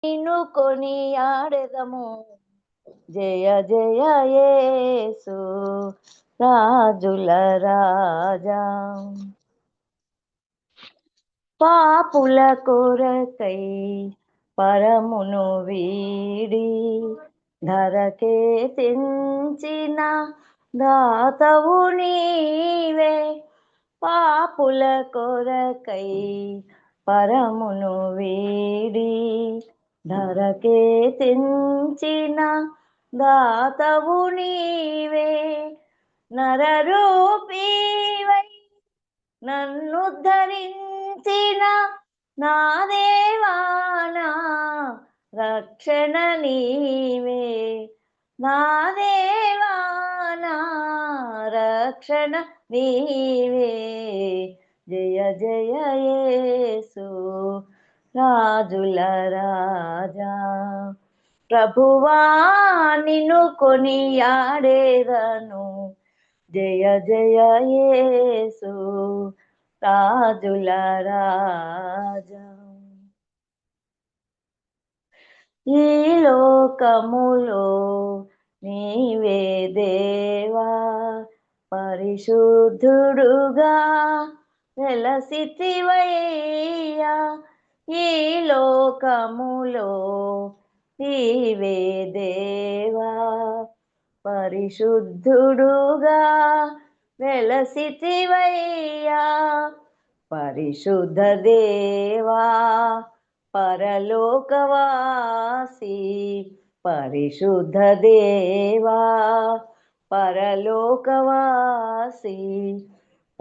నిన్ను కొనియాడెదము. జయ జయ యేసు రాజుల రాజా. పాపుల కొరకై పరమును వీడి ధరకే తెంచిన దాతవు నీవే. పాపుల కొరకై పరమును వీడి ధరకే తెంచిన దాతవు నీవే. నరరూపీవై నన్ను ధరించిన నా దేవానా రక్షణ నీవే. నా దేవానా రక్షణ నీవే. జయ జయ యేసు రాజుల రాజా. ప్రభువా నిన్ను కొనియాడేదను. జయ జయ యేసు రాజుల రాజా. ఈ లోకములో నీవే దేవా పరిశుద్ధుడుగా వెలసితివయ్యా. ఈ లోకములో నీవే దేవా పరిశుద్ధుడుగా వెలసితివయ్యా. పరిశుద్ధ దేవా పరలోకవాసి. పరిశుద్ధ దేవా పరలోకవాసి.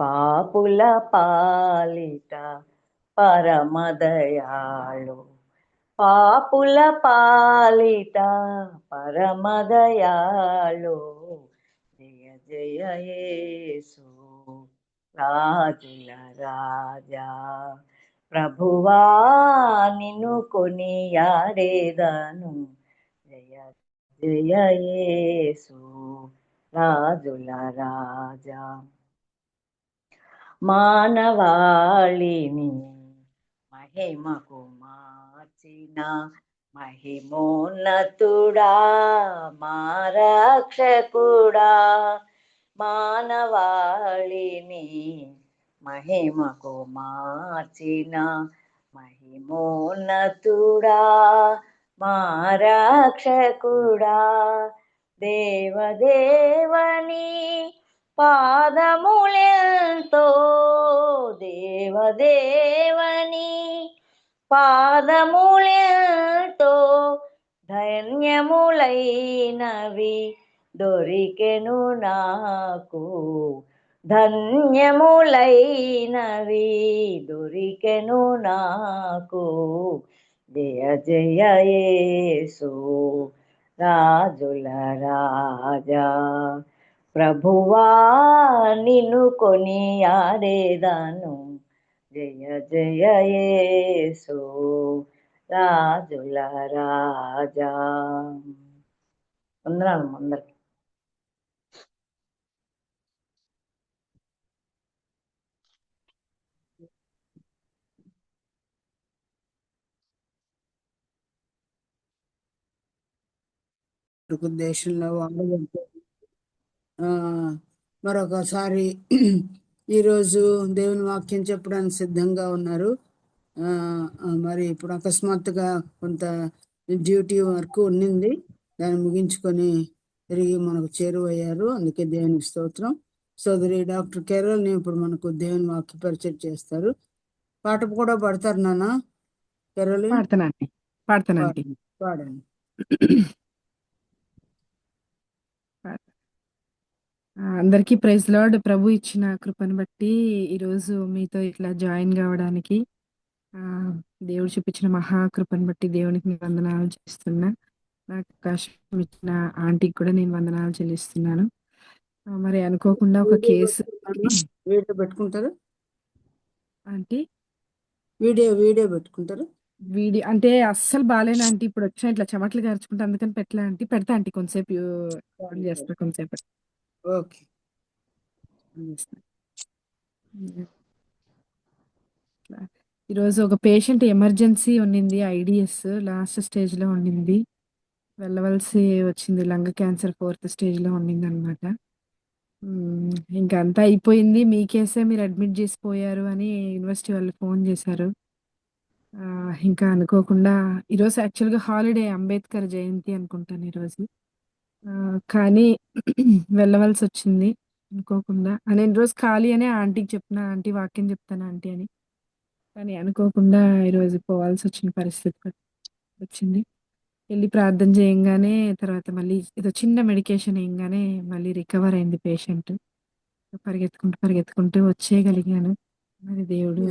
పాపుల పాలిట పరమదయాళు. పాపుల పాలిట పరమదయాళు. జయ జయ యేసు రాజుల రాజా. ప్రభువా నిన్ను కొనియాడేదను. జయ జయ యేసు రాజుల రాజా. మానవాళిని మహిమకు మార్చిన మహిమోన్నతుడా మా రక్షకుడా. మానవాళిని మహిమకు మార్చిన మహిమోన్నతుడా మా రక్షకుడా. దేవదేవని పాదములెంతో. దేవదేవని పాదములెంతో ధన్యములైనవి దొరికెను నాకు. ధన్యములైనవి దొరికెను నాకు. జయ జయ యేసు రాజుల రాజా. ప్రభువా నిన్ను కొనియాడేదను. జయ జయ యేసు రాజుల రాజా. వందనాలు అందరికి. దేశంలో మరొకసారి ఈరోజు దేవుని వాక్యం చెప్పడానికి సిద్ధంగా ఉన్నారు. మరి ఇప్పుడు అకస్మాత్తుగా కొంత డ్యూటీ వర్క్ ఉన్నింది, దాన్ని ముగించుకొని తిరిగి మనకు చేరువయ్యారు. అందుకే దేవునికి స్తోత్రం. సోదరి డాక్టర్ కెరోల్ని ఇప్పుడు మనకు దేవుని వాక్య పరిచయం చేస్తారు. పాట కూడా పాడతారు నాన్న కెరోలిన్? పాడతానండి. పాడండి. అందరికీ ప్రైజ్ లార్డ్. ప్రభు ఇచ్చిన కృపను బట్టి ఈరోజు మీతో ఇట్లా జాయిన్ కావడానికి దేవుడు చూపించిన మహాకృపను బట్టి దేవునికి నేను వందనాలు చేస్తున్నా. నాకు అవకాశం ఇచ్చిన ఆంటీకి కూడా నేను వందనాలు చెల్లిస్తున్నాను. మరి అనుకోకుండా ఒక కేసు వీడియో పెట్టుకుంటారు ఆంటీ. వీడియో పెట్టుకుంటారు. వీడియో అంటే అస్సలు బాగాలేనా ఆంటీ, ఇప్పుడు వచ్చిన ఇట్లా చెమటలు గార్చుకుంటే అందుకని పెట్టలే ఆంటీ. పెడతా ఆంటీ కొంతసేపు చేస్తా, కొంతసేపు ఓకే. ఈరోజు ఒక పేషెంట్ ఎమర్జెన్సీ ఉన్నింది. ఐడీఎస్ లాస్ట్ స్టేజ్‌లో ఉండింది. వెళ్ళవలసి వచ్చింది. లంగ్ క్యాన్సర్ ఫోర్త్ స్టేజ్‌లో ఉండిందనమాట. ఇంక అంతా అయిపోయింది. మీ కేసే మీరు అడ్మిట్ చేసిపోయారు అని యూనివర్సిటీ వాళ్ళు ఫోన్ చేశారు. ఇంకా అనుకోకుండా ఈరోజు యాక్చువల్‌గా హాలిడే అంబేద్కర్ జయంతి అనుకుంటాను ఈరోజు. కానీ వెళ్ళవలసొచ్చింది అనుకోకుండా. నేను రోజు ఖాళీ అనే ఆంటీకి చెప్పిన, ఆంటీ వాక్యం చెప్తాను ఆంటీ అని. కానీ అనుకోకుండా ఈరోజు పోవాల్సొచ్చిన పరిస్థితి వచ్చింది. ఎళ్లి ప్రార్థన చేయంగానే తర్వాత మళ్ళీ ఏదో చిన్న మెడికేషన్ ఎయంగానే మళ్ళీ రికవర్ అయింది పేషెంట్. పరిగెత్తుకుంటూ వచ్చేయగలిగాను. మరి దేవుడు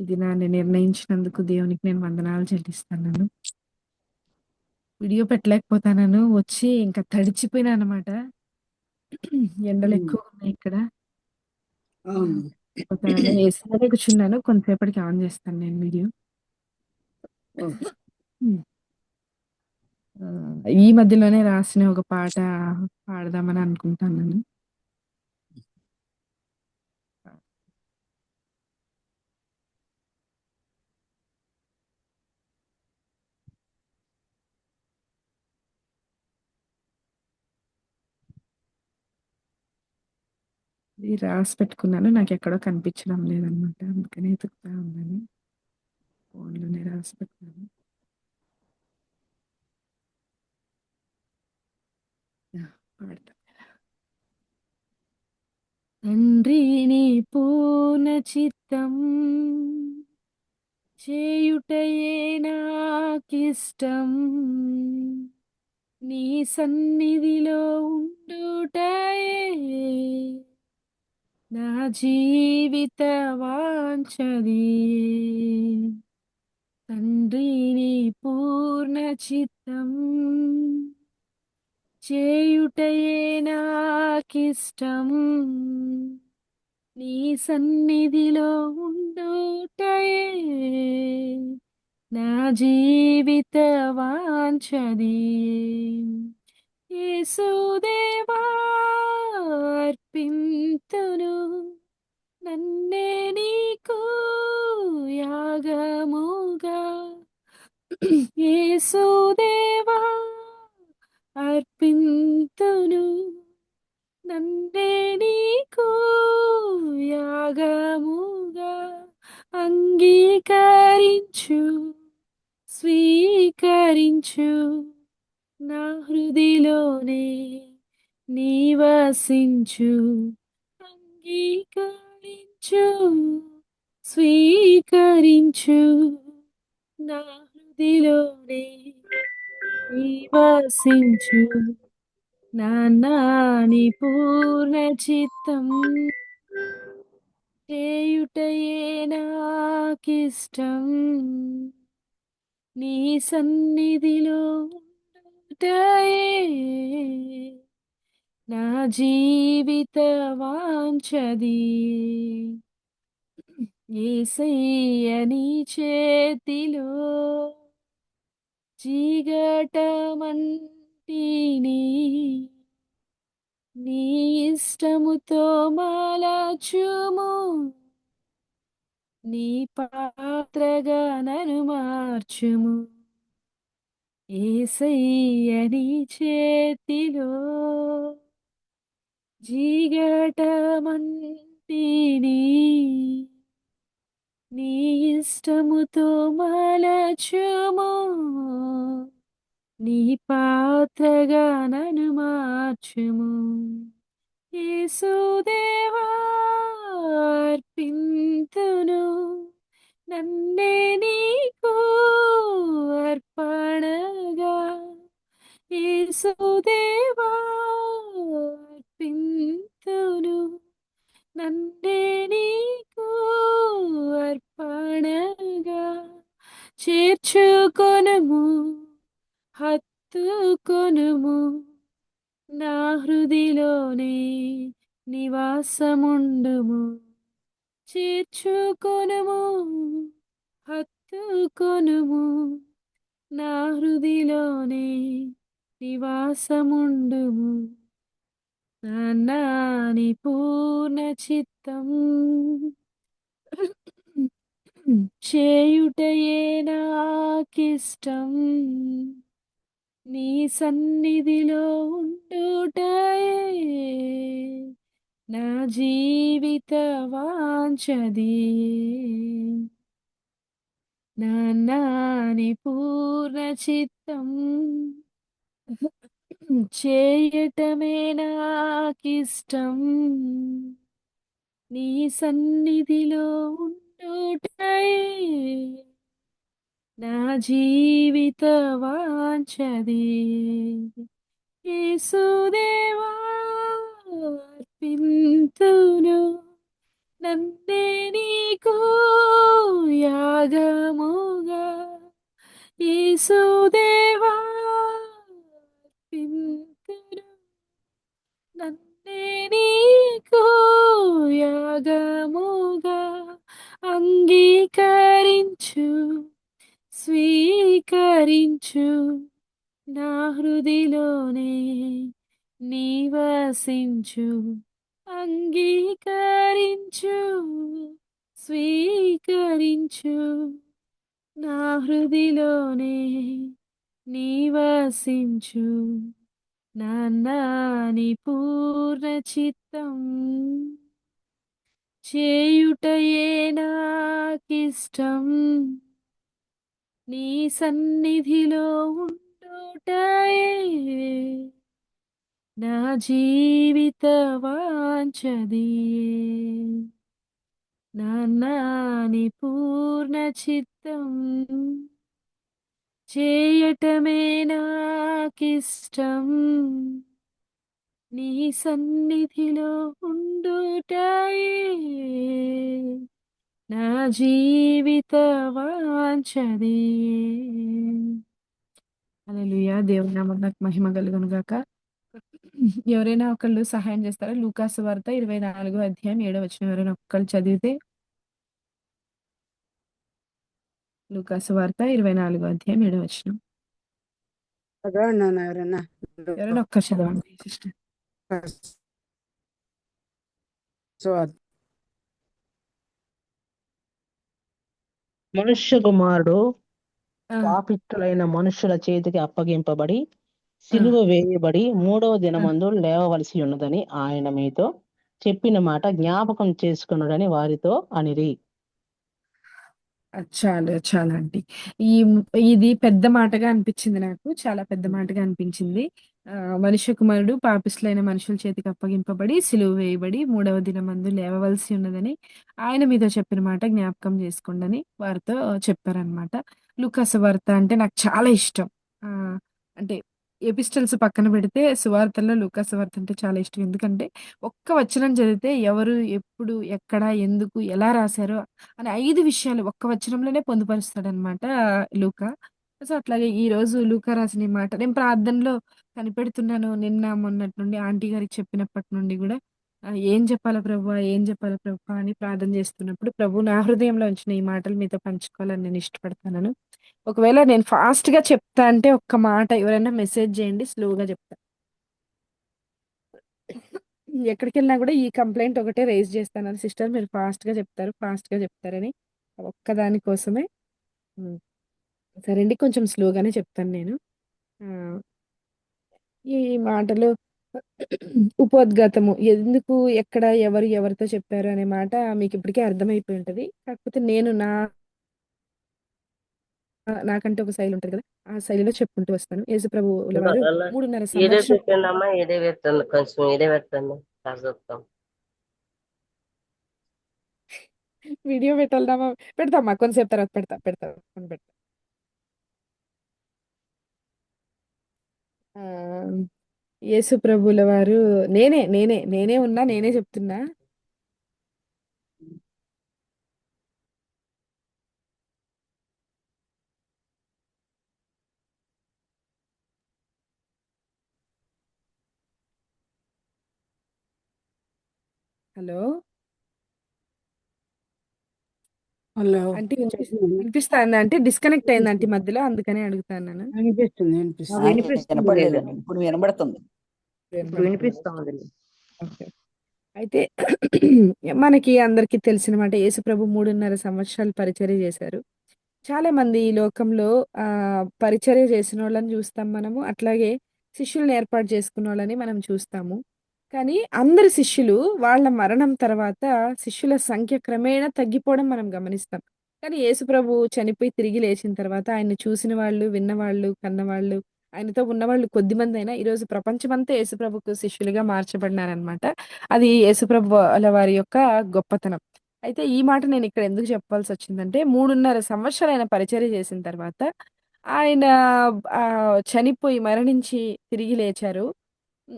ఇది నన్ను నిర్ణయించినందుకు దేవునికి నేను వందనాలు చెల్లిస్తున్నాను. వీడియో పెట్టలేకపోతున్నాను. వచ్చి ఇంకా తడిచిపోయాననమాట. ఎండలు ఎక్కువున్నాయి ఇక్కడ. అవును. ఏసీలోనే కూర్చున్నాను. కొంతసేపటికి ఆన్ చేస్తాను నేను వీడియో. ఓకే. హ్మ్. ఈ మధ్యలోనే రాసిన ఒక పాట పాడదామని అనుకుంటున్నాను. ఇది రాసి పెట్టుకున్నాను. నాకెక్కడో కనిపించడం లేదనమాట. అందుకని ఎతుకుతా ఉన్నాను. ఫోన్‌లోనే రాసి పెట్టాను. పాడతా. తండ్రి నీ పూర్ణ చిత్తం చేయుటయే నాకిష్టం. నీ సన్నిధిలో ఉండుటయే నా జీవిత వాంఛది. తండ్రి నీ పూర్ణ చిత్తం చేయుటయే నాకిష్టం. నీ సన్నిధిలో ఉండుటయే నా జీవిత వాంఛది. యేసుదేవా అర్పింతును నన్నే నీకు యాగముగా. యేసుదేవా అర్పింతును నన్నే నీకు యాగముగా. అంగీకరించు స్వీకరించు నా హృదిలోనే నివసించు. అంగీకరించు స్వీకరించు నా హృదిలోనే నివసించు. నాని పూర్ణ చిత్తం చేయుటయే నాకిష్టం. నీ సన్నిధిలో ఉండుటయే నా జీవిత వాంఛది. యేసయ్య నీ చేతిలో చీగటమంటిని నీ ఇష్టముతో మలచుము. నీ పాత్రగా నన్ను మార్చుము. యేసయ్య నీ చేతిలో జీగటమంటిని నీ ఇష్టముతో మలచుము. నీ పాత్రగా నన్ను మార్చుము. యేసుదేవా అర్పింతును నన్నే నీకు అర్పణగా. యేసుదేవా అర్పింతును నన్నే నీకు అర్పణగా. చేర్చుకొనుము హత్తుకొనుము నా హృదిలోనే నివాసముండుము. చేర్చుకొనుము హత్తుకొనుము నా హృదిలోనే నివాసముండుము. నాని పూర్ణ చిత్తం చేయుటయే నాకిష్టం, నీ సన్నిధిలో ఉండుటయే నా జీవిత వాంఛది. నాని పూర్ణ చిత్తం చేయటమే నాకిష్టం, నీ సన్నిధిలో ఉండుటయే నా జీవిత వాంఛది. యేసుదేవా అర్పింతును నన్నే నీకు యాగముగా. యేసుదేవా అర్పింతును నన్నే నీకు యాగముగా. అంగీకరించు స్వీకరించు, నా హృదిలోనే నివసించు. అంగీకరించు స్వీకరించు, నా హృదిలోనే నివసించు. నాని పూర్ణ చిత్తం చేయుటయే నాకిష్టం, నీ సన్నిధిలో ఉండుటయే నా జీవిత వాంఛది. నాని పూర్ణ చిత్తం చేయటమే నాకిష్టం, నీ సన్నిధిలో ఉండుటయే నా జీవిత వాంఛది. హల్లెలూయా. దేవుని నామమునకు మహిమ కలుగును గాక. ఎవరైనా ఒకళ్ళు సహాయం చేస్తారా? లూకాసు వార్త 24వ అధ్యాయం 7వ వచనం ఎవరైనా ఒక్కళ్ళు చదివితే. లూకాసు వార్త 24వ అధ్యాయం 7వ వచనం చదవండి నాన్న ఎవరైనా. ఎవరైనా ఒక్కరు చదవండి సిస్టర్. మనుష్య కుమారుడు ఆ, పాపిష్టులైన మనుషుల చేతికి అప్పగింపబడి ఆ, సిలువ వేయబడి 3వ దినమందు లేవవలసి ఉన్నదని ఆయన మీతో చెప్పిన మాట జ్ఞాపకం చేసుకున్నాడని వారితో అనిరి. చాలు చాలా అండి. ఈ ఇది పెద్ద మాటగా అనిపించింది నాకు. చాలా పెద్ద మాటగా అనిపించింది. మనుష్య కుమారుడు పాపిష్టులైన మనుషుల చేతికి అప్పగింపబడి సిలువ వేయబడి 3వ దినమందు లేవవలసి ఉన్నదని ఆయన మీతో చెప్పిన మాట జ్ఞాపకం చేసుకోండి వారితో చెప్పారనమాట. లూకాసు వార్త అంటే నాకు చాలా ఇష్టం. ఆ, అంటే ఎపిస్టల్స్ పక్కన పెడితే సువార్తల్లో లూకాసు వార్త అంటే చాలా ఇష్టం. ఎందుకంటే ఒక్క వచనం చదివితే ఎవరు ఎప్పుడు ఎక్కడ ఎందుకు ఎలా రాశారో అని 5 విషయాలు ఒక్క వచనంలోనే పొందుపరుస్తాడనమాట లూకా. సో, అట్లాగే ఈరోజు లూకా రాసిన ఈ మాట నేను ప్రార్థనలో కనిపెడుతున్నాను. నిన్న మొన్నటి నుండి ఆంటీ గారికి చెప్పినప్పటి నుండి గూడా ఏం చెప్పాలా ప్రభువా? ఏం చెప్పాలా ప్రభువా? అని ప్రార్థన చేస్తున్నప్పుడు ప్రభు నా హృదయంలో ఉంచిన ఈ మాటలు మీతో పంచుకోవాలని నేను ఇష్టపడుతున్నాను. ఒకవేళ నేను ఫాస్ట్‌గా చెప్తా అంటే ఒక్క మాట ఎవరైనా మెసేజ్ చేయండి. స్లోగా చెప్తా. ఎక్కడికెళ్ళినా గూడా ఈ కంప్లెయింట్ ఒకటే రైజ్ చేస్తాను. సిస్టర్ మీరు ఫాస్ట్‌గా చెప్తారని. ఒక్కదాని కోసమే. హ్మ్. సరే అండి. కొంచెం స్లోగానే చెప్తాను నేను. ఆహ్, ఈ మాటలు ఉపోద్ఘాతము ఎందుకు, ఎక్కడ, ఎవరు, ఎవరితో చెప్పారు అనే మాట మీకిప్పటికే అర్థమైపోయి ఉంటది. కాకపోతే నేను నాకంటే ఒక శైలి ఉంటది కదా! ఆ శైలిలో చెప్పుకుంటూ వస్తాను. యేసుప్రభువుల వారు అలా 3:30 ఏడే సంవత్సరం పెట్టండమ్మా, ఏడే పెట్టండి, కొంచెం ఏడే పెట్టండి, కాదు చూస్తాం. వీడియో పెట్టాలమ్మా పెడతామ్మా కొంతసేపు తర్వాత పెడతా. ఆహ్, యేసుప్రభువుల వారు నేనే ఉన్నా నేనే చెప్తున్నా. హలో! హలో ఆంటీ చెప్పండి. వినిపిస్తాందా ఆంటీ? డిస్కనెక్ట్ అయింది ఆంటీ వినిపిస్తుంది మధ్యలో అందుకనే అడుగుతున్నాను. వినిపిస్తుంది. వినిపిస్తుంది. వినపడలేదండి, ఇప్పుడు వినబడుతుంది. ఇప్పుడు వినిపిస్తా ఉంది. ఓకే. అయితే మనకి అందరికీ తెలిసిన మాట యేసుప్రభు 3.5 సంవత్సరాలు పరిచర్య చేశారు. చాలామంది ఈ లోకంలో పరిచర్య చేసినోళ్ళని చూస్తాం మనము. అట్లాగే శిష్యుల్ని ఏర్పాటు చేసుకున్నోళ్ళని మనం చూస్తాము. కానీ అందరు శిష్యులు వాళ్ళ మరణం తర్వాత శిష్యుల సంఖ్య క్రమేణా తగ్గిపోవడం మనం గమనిస్తాం. కానీ యేసుప్రభు చనిపోయి తిరిగి లేచిన తర్వాత ఆయన్ని చూసిన వాళ్ళు, విన్నవాళ్ళు, కన్నవాళ్ళు, ఆయనతో ఉన్నవాళ్ళు కొద్దిమందైనా ఈరోజు ప్రపంచమంతా యేసుప్రభుకు శిష్యులుగా మార్చబడినారనమాట. అది యేసుప్రభు వాళ్ళ వారి యొక్క గొప్పతనం. అయితే ఈ మాట నేనిక్కడ ఎందుకు చెప్పాల్సొచ్చిందంటే 3.5 సంవత్సరాలు ఆయన పరిచర్య చేసిన తర్వాత ఆయన చనిపోయి మరణించి తిరిగి లేచారు.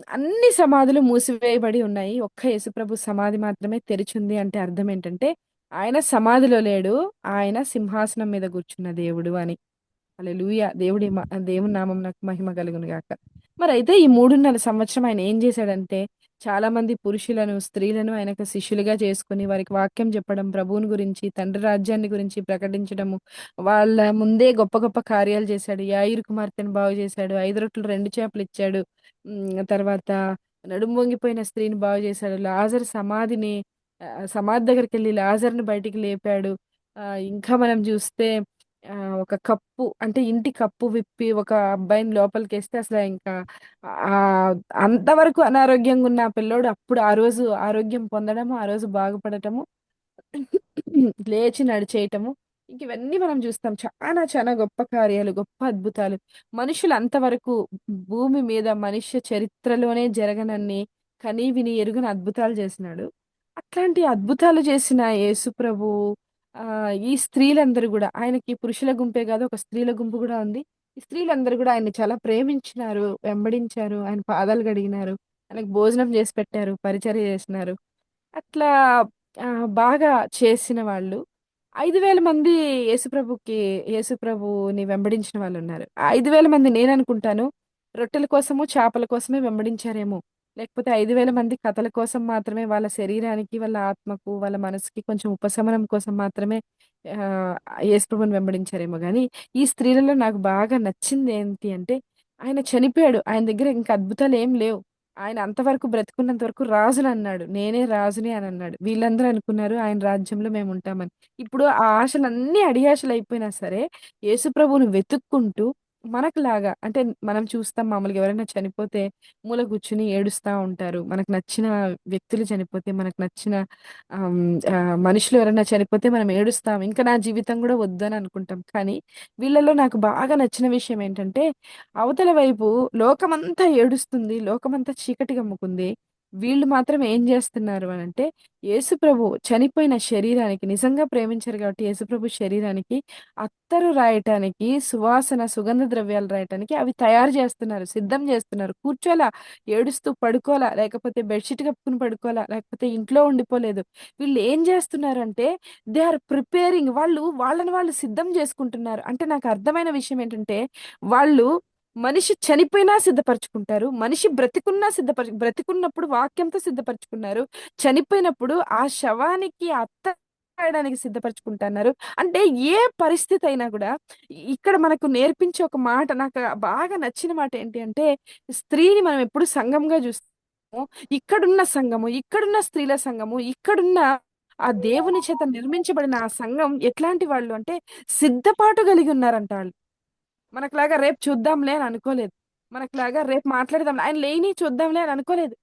అన్ని సమాధులు మూసివేయబడి ఉన్నాయి. ఒక్క యేసుప్రభు సమాధి మాత్రమే తెరిచుంది అంటే అర్థం ఏంటంటే ఆయన సమాధిలో లేడు. ఆయన సింహాసనం మీద కూర్చున్న దేవుడు అని. హల్లెలూయా! దేవుని నామమునకు మహిమ కలుగును గాక. మరైతే ఈ 3.5 సంవత్సరం ఆయన ఏం చేశాడంటే, చాలామంది పురుషులను, స్త్రీలను ఆయనకు శిష్యులుగా చేసుకొని, వారికి వాక్యం చెప్పడం, ప్రభువుని గురించి, తండ్రి రాజ్యాన్ని గురించి ప్రకటించడము, వాళ్ళ ముందే గొప్ప గొప్ప కార్యాలు చేశాడు. యాయిరు కుమార్తెను బాగు చేశాడు. 5 రొట్టెలు 2 చేపలు ఇచ్చాడు. తర్వాత నడుము వంగిపోయిన స్త్రీని బాగు చేశాడు. లాజరు సమాధి దగ్గరికెళ్ళి లాజర్‌ని బయటికి లేపాడు. ఇంకా మనం చూస్తే ఒక కప్పు అంటే ఇంటి కప్పు విప్పి ఒక అబ్బాయిని లోపలికేస్తే అసల ఇంకా ఆహ్, అంతవరకు అనారోగ్యంగా ఉన్న ఆ పిల్లోడు అప్పుడు ఆ రోజు ఆరోగ్యం పొందడము, ఆ రోజు బాగుపడటము, లేచి నడిచేయటము. ఇంక ఇవన్నీ మనం చూస్తాం. చానా చానా గొప్ప కార్యాలు, గొప్ప అద్భుతాలు. మనుషులు అంతవరకు భూమి మీద మనుష్య చరిత్రలోనే జరగనన్ని కని, విని, ఎరుగని అద్భుతాలు చేసినాడు. అట్లాంటి అద్భుతాలు చేసిన యేసు ప్రభు ఈ స్త్రీలందరూ గూడా ఆయనకి పురుషుల గుంపే గాదు, ఒక స్త్రీల గుంపు గూడా ఉంది. ఈ స్త్రీలందరూ గూడా ఆయన్ని చాలా ప్రేమించినారు, వెంబడించారు, ఆయన పాదాలు గడిగినారు, ఆయనకు భోజనం చేసి పెట్టారు, పరిచర్య చేసినారు. అట్లా బాగా చేసిన వాళ్ళు 5,000 మంది యేసుప్రభుని వెంబడించిన వాళ్ళున్నారు. ఆ 5,000 మంది నేననుకుంటాను రొట్టెల కోసము, చేపల కోసమే వెంబడించారేమో! లేకపోతే 5,000 మంది కథల కోసం మాత్రమే వాళ్ళ శరీరానికి, వాళ్ళ ఆత్మకు, వాళ్ళ మనసుకి కొంచెం ఉపశమనం కోసం మాత్రమే ఆహ్, యేసుప్రభుని వెంబడించారేమో గానీ, ఈ స్త్రీలలో నాకు బాగా నచ్చిందేంటి అంటే, ఆయన చనిపోయాడు. ఆయన దగ్గర ఇంక అద్భుతాలేం లేవు. ఆయన అంతవరకు బ్రతికున్నంత వరకు రాజునన్నాడు. నేనే రాజుని అనన్నాడు. వీళ్ళందరూ అనుకున్నారు ఆయన రాజ్యంలో మేముంటామని. ఇప్పుడు ఆ ఆశలన్నీ అడియాశలయిపోయినా సరే, యేసుప్రభువుని వెతుక్కుంటూ మనకులాగా అంటే మనం చూస్తాం మామూలుగా ఎవరైనా చనిపోతే మూల కూర్చొని ఏడుస్తా ఉంటారు. మనకు నచ్చిన వ్యక్తులు చనిపోతే, మనకు నచ్చిన మనుషులు ఎవరైనా చనిపోతే మనం ఏడుస్తాం. ఇంకా నా జీవితం గూడా వద్దని అనుకుంటాం. కానీ వీళ్ళలో నాకు బాగా నచ్చిన విషయం ఏంటంటే, అవతల వైపు లోకమంతా ఏడుస్తుంది. లోకమంతా చీకటి కమ్ముకుంది. వీళ్ళు మాత్రం ఏం జేస్తున్నారు అనంటే, యేసుప్రభు చనిపోయిన శరీరానికి నిజంగా ప్రేమించారు గాబట్టి యేసుప్రభు శరీరానికి అత్తరు రాయటానికి, సుగంధ ద్రవ్యాలు రాయటానికి అవి తయారు జేస్తున్నారు. సిద్ధం జేస్తున్నారు. కూర్చోలా, ఏడుస్తూ పడుకోలా, లేకపోతే బెడ్‌షీట్ కప్పుకొని పడుకోలా, లేకపోతే ఇంట్లో ఉండిపోలేదు. వీళ్ళు ఏం జేస్తున్నారంటే, దే ఆర్ ప్రిపేరింగ్ వాళ్ళు వాళ్ళని వాళ్ళు సిద్ధం జేసుకుంటున్నారు. అంటే నాకు అర్థమైన విషయం ఏంటంటే, వాళ్ళు మనిషి చనిపోయినా సిద్ధపరచుకుంటారు. మనిషి బ్రతికున్నప్పుడు వాక్యంతో సిద్ధపరచుకున్నారు. చనిపోయినప్పుడు ఆ శవానికి రాయడానికి సిద్ధపరచుకుంటన్నారు. అంటే ఏ పరిస్థితి అయినా గూడా ఇక్కడ మనకు నేర్పించే ఒక మాట నాకు బాగా నచ్చిన మాట ఏంటి అంటే, స్త్రీని మనం ఎప్పుడు సంఘంగా జూస్తాము. ఇక్కడున్న స్త్రీల సంఘము, ఇక్కడున్న ఆ దేవుని చేత నిర్మించబడిన ఆ సంఘం ఎట్లాంటి వాళ్ళు అంటే సిద్ధపాటు కలిగి ఉన్నారంట ఆళ్ళు. మనకులాగా రేపు చూద్దాంలే అని అనుకోలేదు. మనకులాగా రేపు మాట్లాడదాంలే. ఆయన లేని చూద్దాంలే అని అనుకోలేదు.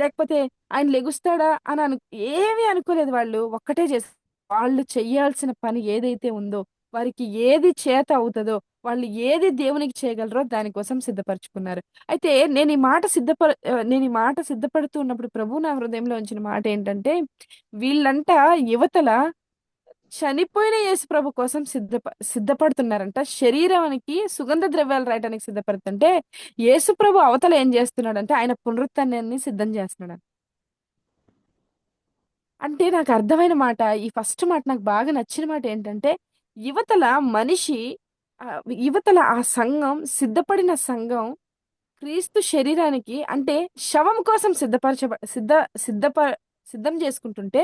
లేకపోతే ఆయన లెగుస్తాడా అని ఏమి అనుకోలేదు వాళ్ళు. ఒక్కటే చేసారు. వాళ్ళు చెయ్యాల్సిన పని ఏదైతే ఉందో, వారికి ఏది చేత అవుతదో, వాళ్ళు ఏది దేవునికి చేయగలరో దానికోసం సిద్ధపరచుకున్నారు. అయితే నేను ఈ మాట సిద్ధపడుతూ ఉన్నప్పుడు ప్రభువు నా హృదయంలో ఉంచిన మాట ఏంటంటే, వీళ్ళంట యువతల చనిపోయిన యేసుప్రభు కోసం సిద్ధపడుతున్నారంట. శరీరానికి సుగంధ ద్రవ్యాలు రాయటానికి సిద్ధపడుతుంటే, యేసుప్రభు అవతల ఏం జేస్తున్నాడంటే, ఆయన పునరుత్థానాన్ని సిద్ధం జేస్తున్నాడంట. అంటే నాకు అర్థమైన మాట, ఈ ఫస్ట్ మాట నాకు బాగా నచ్చిన మాట ఏంటంటే, యువతల మనిషి యువతల ఆ సంఘం, సిద్ధపడిన సంఘం క్రీస్తు శరీరానికి అంటే శవం కోసం సిద్ధపరచబ సిద్ధ సిద్ధప సిద్ధం చేసుకుంటుంటే,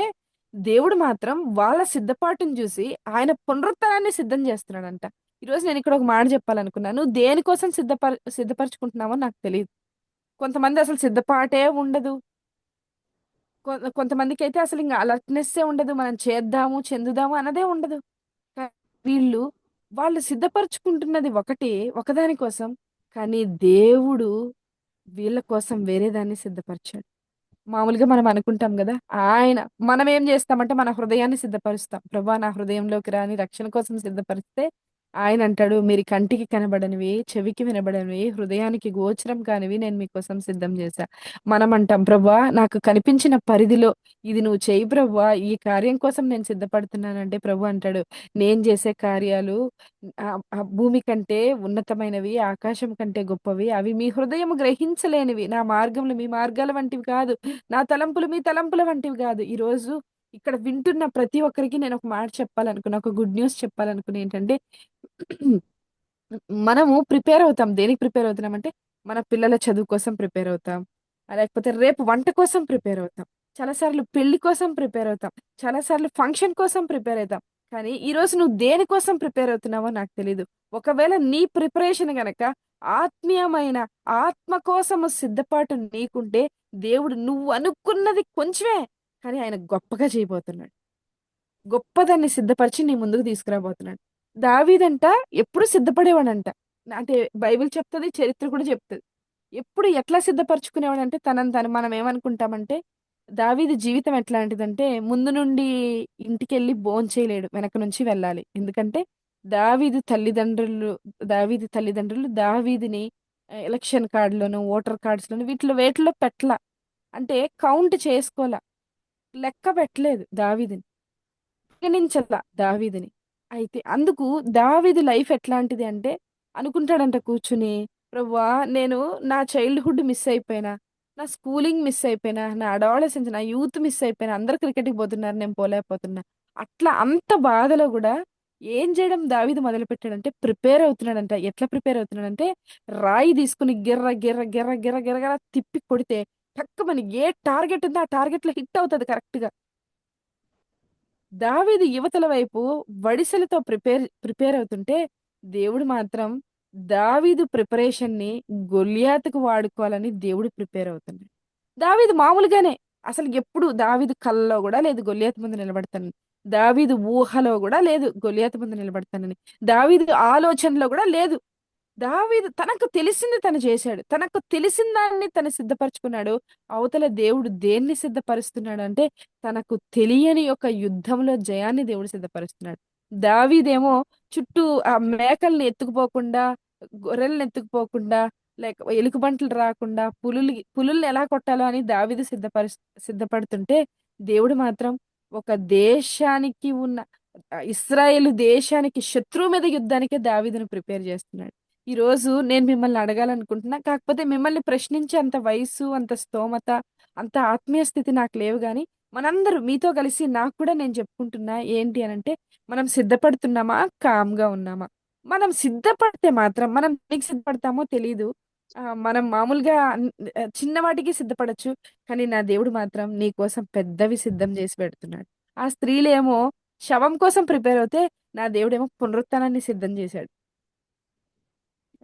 దేవుడు మాత్రం వాళ్ళ సిద్ధపాటుని జూసి, ఆయన పునరుత్థానాన్ని సిద్ధం జేస్తున్నాడంట. ఈరోజు నేనిక్కడ ఒక మాట జెప్పాలనుకున్నా. నువ్వు దేనికోసం సిద్ధపరచుకుంటున్నావో నాకు తెలీదు. కొంతమంది అసలు సిద్ధపాటే ఉండదు. కొంతమందికైతే అసలింక అలర్ట్‌నెస్సే ఉండదు. మనం చేద్దాము, చెందుదాము అన్నదే ఉండదు. కానీ వీళ్ళు వాళ్ళు సిద్ధపరుచుకుంటున్నది ఒకటే, ఒకదాని కోసం. కానీ దేవుడు వీళ్ళ కోసం వేరే దాన్ని సిద్ధపరిచాడు. మామూలుగా మనం అనుకుంటాం గదా! ఆయన మనమేం జేస్తామంటే మన హృదయాన్ని సిద్ధపరుస్తాం. ప్రభా! నా హృదయంలోకి రా అని రక్షణ కోసం సిద్ధపరిస్తే ఆయనంటాడు, మీరు కంటికి కనబడనివి, చెవికి వినబడనివి, హృదయానికి గోచరం కానివి నేను మీకోసం సిద్ధం జేశా. మనమంటాం ప్రభా! నాకు కనిపించిన పరిధిలో ఇది నువ్వు చెయ్యి ప్రభువా! ఈ కార్యం కోసం నేను సిద్ధపడుతున్నానంటే ప్రభు అంటాడు, నేను జేసే కార్యాలు భూమి కంటే ఉన్నతమైనవి, ఆకాశం కంటే గొప్పవి. అవి మీ హృదయము గ్రహించలేనివి. నా మార్గములు మీ మార్గాల వంటివి కాదు. నా తలంపులు మీ తలంపుల వంటివి గాదు. ఈరోజు ఇక్కడ వింటున్న ప్రతి ఒక్కరికి నేనొక మాట చెప్పాలనుకున్నా. ఒక గుడ్ న్యూస్ చెప్పాలనుకున్నా ఏంటంటే, మనము ప్రిపేర్ అవుతాం. దేనికి ప్రిపేర్ అవుతున్నామంటే, మన పిల్లల చదువు కోసం ప్రిపేర్ అవుతాం. లేకపోతే రేపు వంట కోసం ప్రిపేర్ అవుతాం. చాలా సార్లు పెళ్లి కోసం ప్రిపేర్ అవుతాం. చాలా సార్లు ఫంక్షన్ కోసం ప్రిపేర్ అయితాం. కానీ ఈరోజు నువ్వు దేని కోసం ప్రిపేర్ అవుతున్నావో నాకు తెలీదు. ఒకవేళ నీ ప్రిపరేషన్ గనక ఆత్మీయమైన ఆత్మ కోసము సిద్ధపాటు నీకుంటే, దేవుడు నువ్వు అనుకున్నది కొంచెమే, కానీ ఆయన గొప్పగా చేయబోతున్నాడు. గొప్పదాన్ని సిద్ధపరిచి నీ ముందుకు తీసుకురాబోతున్నాడు. దావీదంట ఎప్పుడు సిద్ధపడేవాడంట. అంటే బైబిల్ చెప్తది, చరిత్ర కూడా చెప్తది. ఎప్పుడు ఎట్లా సిద్ధపరచుకునేవాడంటే తనని తను మనం ఏమనుకుంటామంటే, దావీదు జీవితం ఎట్లాంటిదంటే ముందు నుండి ఇంటికెళ్ళి భోంచేయలేడు. వెనక నుంచి వెళ్ళాలి. ఎందుకంటే దావీదు తల్లిదండ్రులు దావీదుని ఎలక్షన్ కార్డ్‌లోను, ఓటర్ కార్డ్స్‌లోను వేటిలో పెట్ల. అంటే కౌంట్ చేసుకోల. లెక్క పెట్టలేదు దావీదుని. పరిగణించట్ల దావీదుని. అయితే అందుకు దావీదు లైఫ్ ఎట్లాంటిది అంటే, అనుకుంటాడంట కూర్చొని, ప్రభువా! నేను నా చైల్డ్‌హుడ్ మిస్ అయిపోయినా, నా స్కూలింగ్ మిస్ అయిపోయినా, నా అడాలసెన్స్, నా యూత్ మిస్ అయిపోయినా, అందరూ క్రికెట్‌కి పోతున్నారు. నేను పోలేకపోతున్నా. అట్లా అంత బాధలో గూడా ఏం చేయడం దావీదు మొదలుపెట్టాడంటే, ప్రిపేర్ అవుతున్నాడంట. ఎట్లా ప్రిపేర్ అవుతున్నాడంటే, రాయి తీసుకొని గిర్ర, గిర్ర, గిర్ర, గిర్ర, గిర్ర, గిర్ర తిప్పి కొడితే టక్కుమని ఏ టార్గెట్ ఉందో ఆ టార్గెట్‌లో హిట్ అవుతది కరెక్ట్‌గా. దావీదు యువతల వైపు వడిసెలతో ప్రిపేర్ అవుతుంటే, దేవుడు మాత్రం దావీదు ప్రిపరేషన్‌ని గొల్లియాతుకు వాడుకోవాలని దేవుడు ప్రిపేర్ అవుతున్నాడు. దావీదు మామూలుగానే అసలు ఎప్పుడు దావీదు కలలో గూడా లేదు గొల్లియాతు ముందు నిలబడతానని. దావీదు ఊహలో గూడా లేదు గొల్లియాతు ముందు నిలబడతానని. దావీదు ఆలోచనలో గూడా లేదు. దావీదు తనకు తెలిసింది తను చేశాడు. తనకు తెలిసిన దాన్ని తను సిద్ధపరచుకున్నాడు. అవతల దేవుడు దేన్ని సిద్ధపరుస్తున్నాడంటే, తనకు తెలియని ఒక యుద్ధంలో జయాన్ని దేవుడు సిద్ధపరుస్తున్నాడు. దావీదేమో చుట్టూ మేకల్ని ఎత్తుకుపోకుండా, గొర్రెల్ని ఎత్తుకుపోకుండా, లేక ఎలుగుబంట్లు రాకుండా, పులుల్ని ఎలా కొట్టాలో అని దావీదు సిద్ధపడుతుంటే, దేవుడు మాత్రం ఒక దేశానికి ఉన్న ఇశ్రాయేలు దేశానికి శత్రువు మీద యుద్ధానికే దావీదును ప్రిపేర్ చేస్తున్నాడు. ఈరోజు నేను మిమ్మల్ని అడగాలనుకుంటున్నా. కాకపోతే మిమ్మల్ని ప్రశ్నించే అంత వయస్సు, అంత స్తోమత, అంత ఆత్మీయ స్థితి నాకు లేవు గానీ, మనందరూ మీతో కలిసి నాకు కూడా నేను చెప్పుకుంటున్నా ఏంటి అనంటే, మనం సిద్ధపడుతున్నామా? కామ్‌గా ఉన్నామా? మనం సిద్ధపడితే మాత్రం మనం దేనికి సిద్ధపడతామో తెలీదు. మనం మామూలుగా చిన్న వాటికి సిద్ధపడొచ్చు. కానీ నా దేవుడు మాత్రం నీ కోసం పెద్దవి సిద్ధం చేసి పెడుతున్నాడు. ఆ స్త్రీలేమో శవం కోసం ప్రిపేర్ అవుతే, నా దేవుడేమో పునరుత్థానాన్ని సిద్ధం చేశాడు.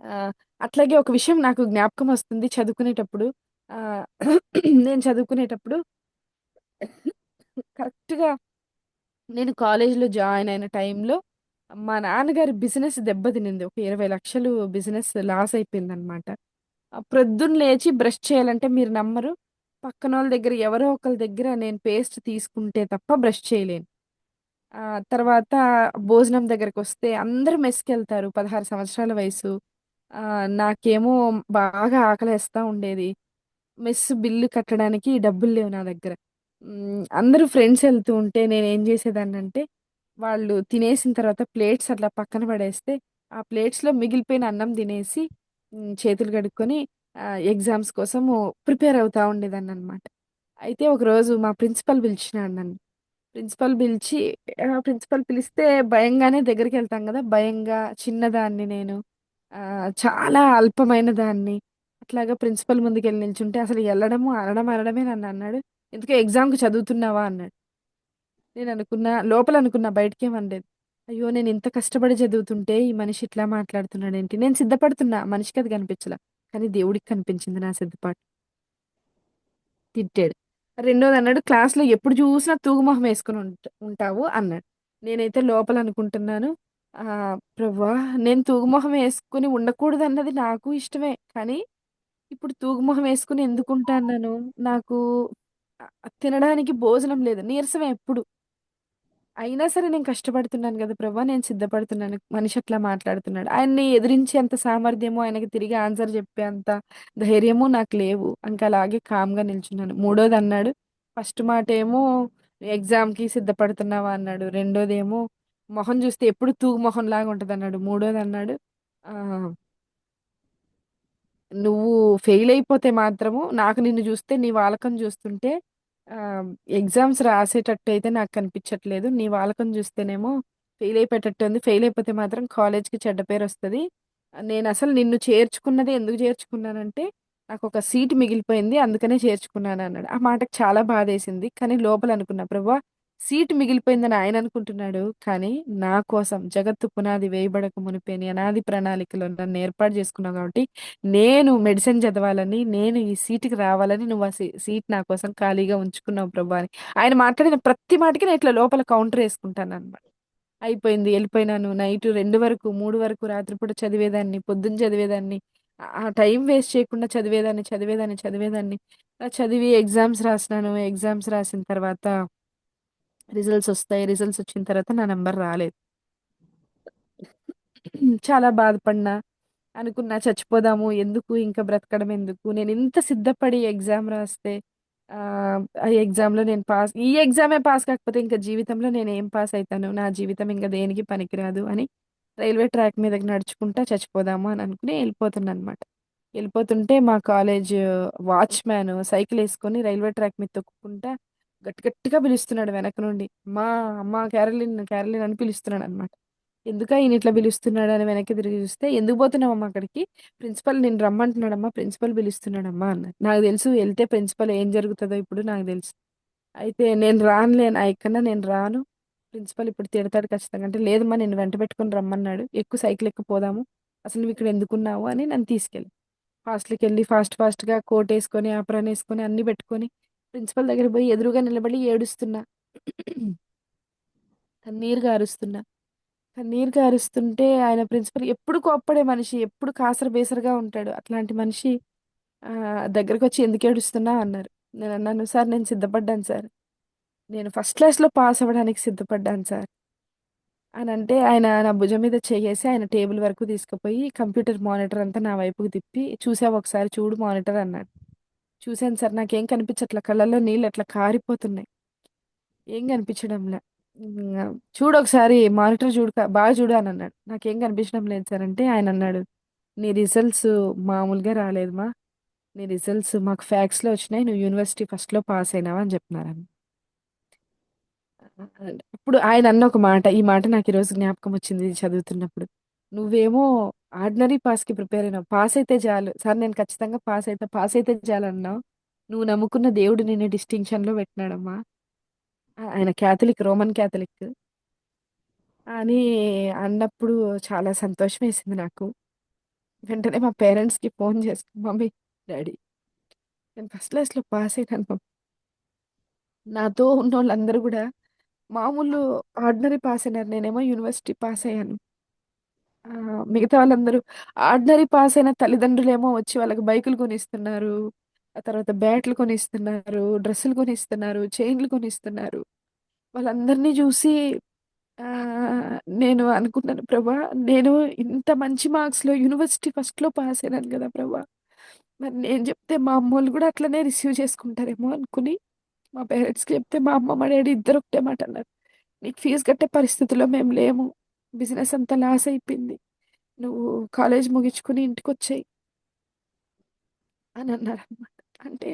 ఆహ్, అట్లాగే ఒక విషయం నాకు జ్ఞాపకం వస్తుంది చదువుకునేటప్పుడు. ఆహ్, నేను చదువుకునేటప్పుడు కరెక్ట్‌గా నేను కాలేజ్‌లో జాయిన్ అయిన టైంలో మా నాన్నగారి బిజినెస్ దెబ్బతినింది. ఒక 20,00,000 బిజినెస్ లాస్ అయిపోయిందనమాట. ప్రొద్దున లేచి బ్రష్ చేయాలంటే మీరు నమ్మరు. పక్కనోళ్ళ దగ్గర ఎవరో ఒకళ్ళ దగ్గర నేను పేస్ట్ తీసుకుంటే తప్ప బ్రష్ చేయలేను. తర్వాత భోజనం దగ్గరకొస్తే అందరూ మెస్‌కెళ్తారు. 16 సంవత్సరాల వయసు. నాకేమో బాగా ఆకలేస్తా ఉండేది. మెస్ బిల్లు కట్టడానికి డబ్బులు లేవు నా దగ్గర. అందరూ ఫ్రెండ్స్ ఎళ్తూ ఉంటే నేనేం జేసేదాన్నంటే, వాళ్ళు తినేసిన తర్వాత ప్లేట్స్ అట్లా పక్కన పడేస్తే, ఆ ప్లేట్స్‌లో మిగిలిపోయిన అన్నం తినేసి చేతులు కడుక్కొని ఎగ్జామ్స్ కోసము ప్రిపేర్ అవుతా ఉండేదాన్ననమాట. అయితే ఒకరోజు మా ప్రిన్సిపల్ పిలిచినాడు నన్ను. ప్రిన్సిపల్ పిలిస్తే భయంగానే దగ్గరికెళ్తాం గదా! భయంగా చిన్నదాన్ని నేను. చాలా అల్పమైన దాన్ని. అట్లాగా ప్రిన్సిపల్ ముందుకెళ్ళి నిల్చుంటే అసలు ఎళ్ళడము, అనడమే నన్నన్నాడు. "ఎందుకే ఎగ్జామ్‌కి చదువుతున్నావా?" అన్నాడు. లోపల అనుకున్నా బయటికేం అనలేదు. అయ్యో! నేనింత కష్టపడి చదువుతుంటే ఈ మనిషి ఇట్లా మాట్లాడుతున్నాడేంటి? నేను సిద్ధపడుతున్నా మనిషికది కనిపించలా. కానీ దేవుడికి కనిపించింది నా సిద్ధపాటు. తిట్టాడు. రెండోదన్నాడు, "క్లాస్‌లో ఎప్పుడు చూసినా తూగు మొహం యేసుకొని ఉంటావు" అన్నాడు. నేనైతే లోపల అనుకుంటున్నాను, ప్రభువా, నేను తూగు మొహం యేసుకొని ఉండకూడదన్నది నాకు ఇష్టమే. కానీ ఇప్పుడు తూగు మొహం యేసుకొని ఎందుకుంటాన్నాను? నాకు తినడానికి భోజనం లేదు. నీరసమే ఎప్పుడు. అయినా సరే నేను కష్టపడుతున్నాను గదా ప్రభా! నేను సిద్ధపడుతున్నాను. మనిషి అట్లా మాట్లాడుతున్నాడు. ఆయన్ని ఎదిరించేంత సామర్థ్యమో, ఆయనకి తిరిగి ఆన్సర్ చెప్పేంత ధైర్యము నాకు లేవు. ఇంకా అలాగే కామ్‌గా నిల్చున్నాను. మూడోదన్నాడు, ఫస్ట్ మాటేమో ఎగ్జామ్‌కి సిద్ధపడుతున్నావా అన్నాడు. రెండోదేమో మొహం చూస్తే ఎప్పుడు తూగు మొహంలాగా ఉంటదన్నాడు. మూడోదన్నాడు, ఆహ్ నువ్వు ఫెయిల్ అయిపోతే మాత్రము నాకు నిన్ను జూస్తే నీ వాలకం జూస్తుంటే ఆహ్, ఎగ్జామ్స్ రాసేటట్టయితే నాకు కనిపించట్లేదు. నీ వాలకం జూస్తేనేమో ఫెయిల్ అయిపోయేటట్టే ఉంది. ఫెయిల్ అయిపోతే మాత్రం కాలేజ్‌కి చెడ్డ పేరొస్తది. నేనసలు నిన్ను చేర్చుకున్నదే ఎందుకు చేర్చుకున్నానంటే నాకొక సీట్ మిగిలిపోయింది. అందుకనే చేర్చుకున్నానన్నాడు. ఆ మాటకు చాలా బాధేసింది. కానీ లోపల అనుకున్నా, ప్రభువా, సీట్ మిగిలిపోయిందని ఆయన అనుకుంటున్నాడు. కానీ నా కోసం జగత్తు పునాది వేయబడక మునిపే నీ అనాది ప్రణాళికలో నన్ను ఏర్పాటు చేసుకున్నావు కాబట్టి నేను మెడిసిన్ చదవాలని, నేను ఈ సీట్‌కి రావాలని నువ్వు ఆ సీట్ నా కోసం ఖాళీగా ఉంచుకున్నావు ప్రభా అని. ఆయన మాట్లాడిన ప్రతి మాటకి నేను ఇట్లా లోపల కౌంటర్ యేసుకుంటాననమాట. అయిపోయింది. ఎళ్ళిపోయినాను. నైట్ 2 వరకు, 3 వరకు రాత్రిపూట చదివేదాన్ని, పొద్దున్న చదివేదాన్ని. ఆ టైం వేస్ట్ చేయకుండా చదివేదాన్ని. చదివి ఎగ్జామ్స్ రాసినాను. ఎగ్జామ్స్ రాసిన తర్వాత రిజల్ట్స్ ఒస్తాయి. రిజల్ట్స్ వచ్చిన తర్వాత నా నంబర్ రాలేదు. చాలా బాధపడినా. అనుకున్నా చచ్చిపోదాము. ఎందుకు ఇంకా బ్రతకడం ఎందుకు? నేనింత సిద్ధపడి ఎగ్జామ్ రాస్తే ఆ ఎగ్జామ్‌లో నేను ఈ ఎగ్జామే పాస్ కాకపోతే ఇంక జీవితంలో నేనేం పాస్ అయితాను? నా జీవితం ఇంక దేనికి పనికిరాదు అని రైల్వే ట్రాక్ మీదకి నడుచుకుంటా చచ్చిపోదాము అని అనుకుని ఎళ్ళిపోతున్నాననమాట. ఎళ్ళిపోతుంటే మా కాలేజ్ వాచ్‌మ్యాన్ సైకిలేసుకొని రైల్వే ట్రాక్ మీద తొక్కుకుంటా గట్టి గట్టిగా పిలుస్తున్నాడు వెనక నుండి. అమ్మా! అమ్మా! కేరోలిన్, కేరోలిన్ అని పిలుస్తున్నాడనమాట. ఎందుకా ఈయన ఇట్లా పిలుస్తున్నాడని వెనక్కి తిరిగి చూస్తే, "ఎందుకు పోతున్నావమ్మా అక్కడికి? ప్రిన్సిపల్ నిన్ను రమ్మంటున్నాడమ్మా. ప్రిన్సిపల్ పిలుస్తున్నాడమ్మా" అన్నారు. నాకు తెలుసు ఎళ్తే ప్రిన్సిపల్ ఏం జరుగుతదో ఇప్పుడు నాకు తెలుసు. అయితే నేను రానులే నా ఎక్కన నేను రాను. ప్రిన్సిపల్ ఇప్పుడు తిడతాడు ఖచ్చితంగా. అంటే, "లేదమ్మా నిన్ను వెంట పెట్టుకొని రమ్మన్నాడు. ఎక్కు సైకిల్ ఎక్కు పోదాము. అసలు నువ్విక్కడ ఎందుకున్నావు" అని నన్ను తీసుకెళ్ళి హాస్టల్‌కెళ్ళి ఫాస్ట్‌గా కోటేసుకొని, ఆప్రాన్ ఏసుకొని అన్నీ పెట్టుకొని ప్రిన్సిపల్ దగ్గరికి పోయి ఎదురుగా నిలబడి ఏడుస్తున్నా. కన్నీరు గారుస్తున్నా. కన్నీరు కారుస్తుంటే ఆయన ప్రిన్సిపల్ ఎప్పుడు కోప్పడే మనిషి. ఎప్పుడు కాసర బేసరగా ఉంటాడు. అట్లాంటి మనిషి దగ్గరకొచ్చి "ఎందుకు ఏడుస్తున్నావు?" అన్నారు. నేనన్నాను, "సార్ నేను సిద్ధపడ్డాను సార్. నేను ఫస్ట్ క్లాస్‌లో పాస్ అవ్వడానికి సిద్ధపడ్డాను సార్" అనంటే ఆయన నా భుజం మీద చెయ్యేసి ఆయన టేబుల్ వరకు తీసుకుపోయి కంప్యూటర్ మానిటర్ అంతా నా వైపుకి తిప్పి, "చూసావా ఒకసారి చూడు మానిటర్" అన్నాడు. చూసాను సార్. నాకేం కనిపించట్ల. కళ్ళల్లో నీళ్ళు అట్లా కారిపోతున్నాయి. ఏం కనిపించడంలే. చూడొకసారి మానిటర్ చూడు బాగా చూడు అనన్నాడు. నాకేం కనిపించడం లేదు సార్ అంటే ఆయనన్నాడు, "నీ రిజల్ట్స్ మామూలుగా రాలేదుమా. నీ రిజల్ట్స్ మాకు ఫ్యాక్స్‌లో వచ్చినాయి. నువ్వు యూనివర్సిటీ ఫస్ట్‌లో పాస్ అయినావు" అని చెప్తున్నారన్న. అప్పుడు ఆయనన్న ఒక మాట. ఈ మాట నాకు ఈరోజు జ్ఞాపకం వచ్చింది ఇది చదువుతున్నప్పుడు. "నువ్వేమో ఆర్డినరీ పాస్‌కి ప్రిపేర్ అయినావు. పాస్ అయితే చాలు. సార్ నేను ఖచ్చితంగా పాస్ అయితే చాలన్నావు. నువ్వు నమ్ముకున్న దేవుడు నిన్ను డిస్టింక్షన్‌లో పెట్టినాడమ్మా." ఆయన క్యాథలిక్. Roman Catholic. అని అన్నప్పుడు చాలా సంతోషమేసింది నాకు. వెంటనే మా పేరెంట్స్‌కి ఫోన్ చేసి, "మమ్మీ, డ్యాడీ, నేను ఫస్ట్ క్లాస్‌లో పాస్ అయినాను మమ్మీ." నాతో ఉన్నోళ్ళందరూ గూడా మామూలు ఆర్డినరీ పాస్ అయినారు. నేనేమో యూనివర్సిటీ పాస్ అయ్యాను. మిగతా వాళ్ళందరూ ఆర్డినరీ పాస్ అయిన తల్లిదండ్రులేమో వచ్చి వాళ్ళకి బైకులు కొనిస్తున్నారు. ఆ తర్వాత బ్యాట్లు కొనిస్తున్నారు, డ్రెస్సులు కొనిస్తున్నారు, చైన్‌లు కొనిస్తున్నారు. వాళ్ళందరిని జూసి నేను అనుకున్నాను, ప్రభా, నేను ఇంత మంచి మార్క్స్‌లో యూనివర్సిటీ ఫస్ట్‌లో పాస్ అయినాను గదా ప్రభా! మరి నేను జెప్తే మా అమ్మోళ్ళు గూడా అట్లనే రిసీవ్ చేసుకుంటారేమో అనుకుని, మా పేరెంట్స్‌కి చెప్తే మా అమ్మ, మా డ్యాడీ ఇద్దరు ఒకటే మాట అన్నారు. "నీకు ఫీజు కట్టే పరిస్థితిలో మేము లేము. బిజినెస్ అంతా లాస్ అయిపోయింది. నువ్వు కాలేజ్ ముగించుకొని ఇంటికొచ్చేయి" అని అన్నారనమాట. అంటే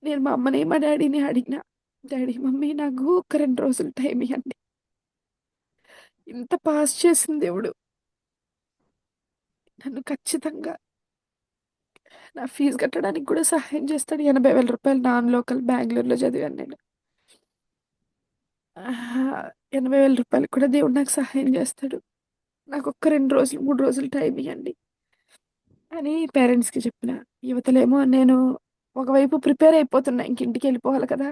నేను మా అమ్మని, మా డ్యాడీని అడిగినా, "డ్యాడీ, మమ్మీ, నాకు ఒక 2 రోజులు టైం ఇయ్యండి. ఇంత పాస్ చేసిన దేవుడు నన్ను ఖచ్చితంగా నా ఫీజు కట్టడానికి కూడా సహాయం చేస్తాడు." రూ. 80,000 నాన్ లోకల్ బెంగుళూరులో చదివాను నేను. 80,000 కూడా దేవుడు నాకు సహాయం చేస్తాడు. నాకొక్క 2 రోజులు, 3 రోజులు టైం ఇయ్యండి అని పేరెంట్స్‌కి చెప్పిన. యువతలేమో నేను ఒకవైపు ప్రిపేర్ అయిపోతున్నా. ఇంక ఇంటికెళ్ళిపోవాలి కదా!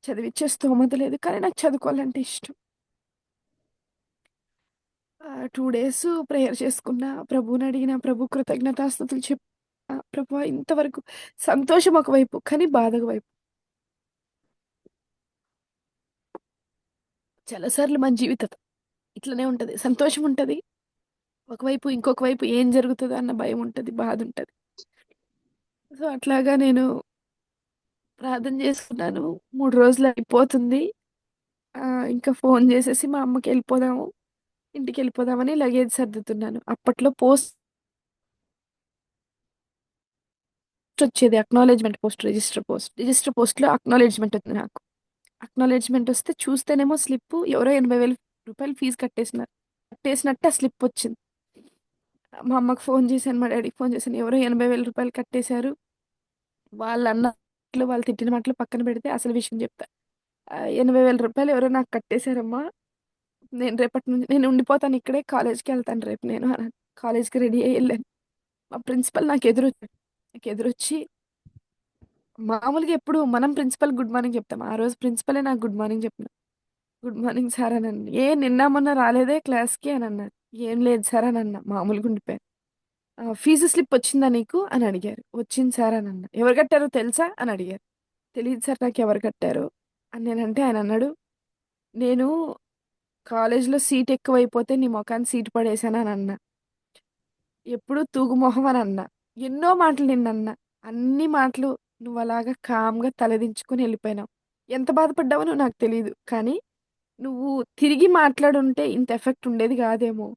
చదివిచ్చే స్తోమత లేదు. కానీ నాకు చదువుకోవాలంటే ఇష్టం. 2 డేస్ ప్రేయర్ చేసుకున్నా. ప్రభువునడిగిన. ప్రభు కృతజ్ఞతాస్తుతులు చెప్పా. ప్రభువా ఇంతవరకు సంతోషం ఒకవైపు, కానీ బాధ ఒకవైపు. చాలా సార్లు మన జీవితం ఇట్లనే ఉంటది. సంతోషం ఉంటది. ఒకవైపు ఇంకొక వైపు ఏం జరుగుతదో అన్న భయం ఉంటది. బాధుంటది. సో, అట్లాగా నేను ప్రార్థన చేసుకున్నాను. 3 రోజులు అయిపోతుంది. ఇంకా ఫోను జేసేసి మా అమ్మకెళ్ళిపోదాము, ఇంటికెళ్ళిపోదామని లగేజ్ సర్దుతున్నాను. అప్పట్లో పోస్టొచ్చేది. Acknowledgement post, register post. Register పోస్ట్‌లో అక్నాలెడ్జ్‌మెంట్ ఉంది నాకు. అక్నాలెడ్జ్‌మెంట్ వస్తే చూస్తేనేమో స్లిప్పు ఎవరో రూ. 80,000 ఫీజు కట్టేసినారు. కట్టేసినట్టు ఆ స్లిప్పొచ్చింది. మా అమ్మకి ఫోను చేశాను, మా డ్యాడీకి ఫోను చేశాను. ఎవరో రూ. 80,000 కట్టేశారు. వాళ్ళు తిట్టిన మాటలు పక్కన పెడితే అసలు విషయం చెప్తా. రూ. 80,000 ఎవరో నాకు కట్టేశారమ్మా. నేను రేపటి నుంచి నేను ఉండిపోతాను ఇక్కడే. కాలేజ్‌కెళ్తాను రేపు నేను అన్నాను. కాలేజ్‌కి రెడీ అయ్యి ఎళ్ళాను. మా ప్రిన్సిపల్ నాకెదురొచ్చాడు. నాకెదురొచ్చి మామూలుగా ఎప్పుడు మనం ప్రిన్సిపల్‌కి గుడ్ మార్నింగ్ చెప్తాం. ఆ రోజు ప్రిన్సిపలే నాకు గుడ్ మార్నింగ్ చెప్పిన. గుడ్ మార్నింగ్ సార్ అని అన్నా. నిన్న మొన్న రాలేదే క్లాస్‌కి అని అన్నాడు. ఏం లేదు సార్ అని అన్నా. మామూలుగా ఉండిపోయాను. ఫీజు స్లిప్ వచ్చిందా నీకు అని అడిగారు. వచ్చింది సార్ అని అన్నా. ఎవరు కట్టారో తెలుసా అని అడిగారు. తెలీదు సార్ నాకు ఎవరు కట్టారో అని నేనంటే ఆయన అన్నాడు. నేను కాలేజ్‌లో సీట్ ఎక్కువైపోతే నీ మొఖాన సీట్ పడేశాను అని అన్నా. ఎప్పుడు తూగు మొహం అని అన్నా. ఎన్నో మాటలు నిన్నన్నా. అన్ని మాటలు నువ్వలాగా కామ్‌గా తలదించుకొని ఎళ్ళిపోయినావు. ఎంత బాధపడ్డావో నువ్వు నాకు తెలీదు. కానీ నువ్వు తిరిగి మాట్లాడుంటే ఇంత ఎఫెక్ట్ ఉండేది గాదేమో.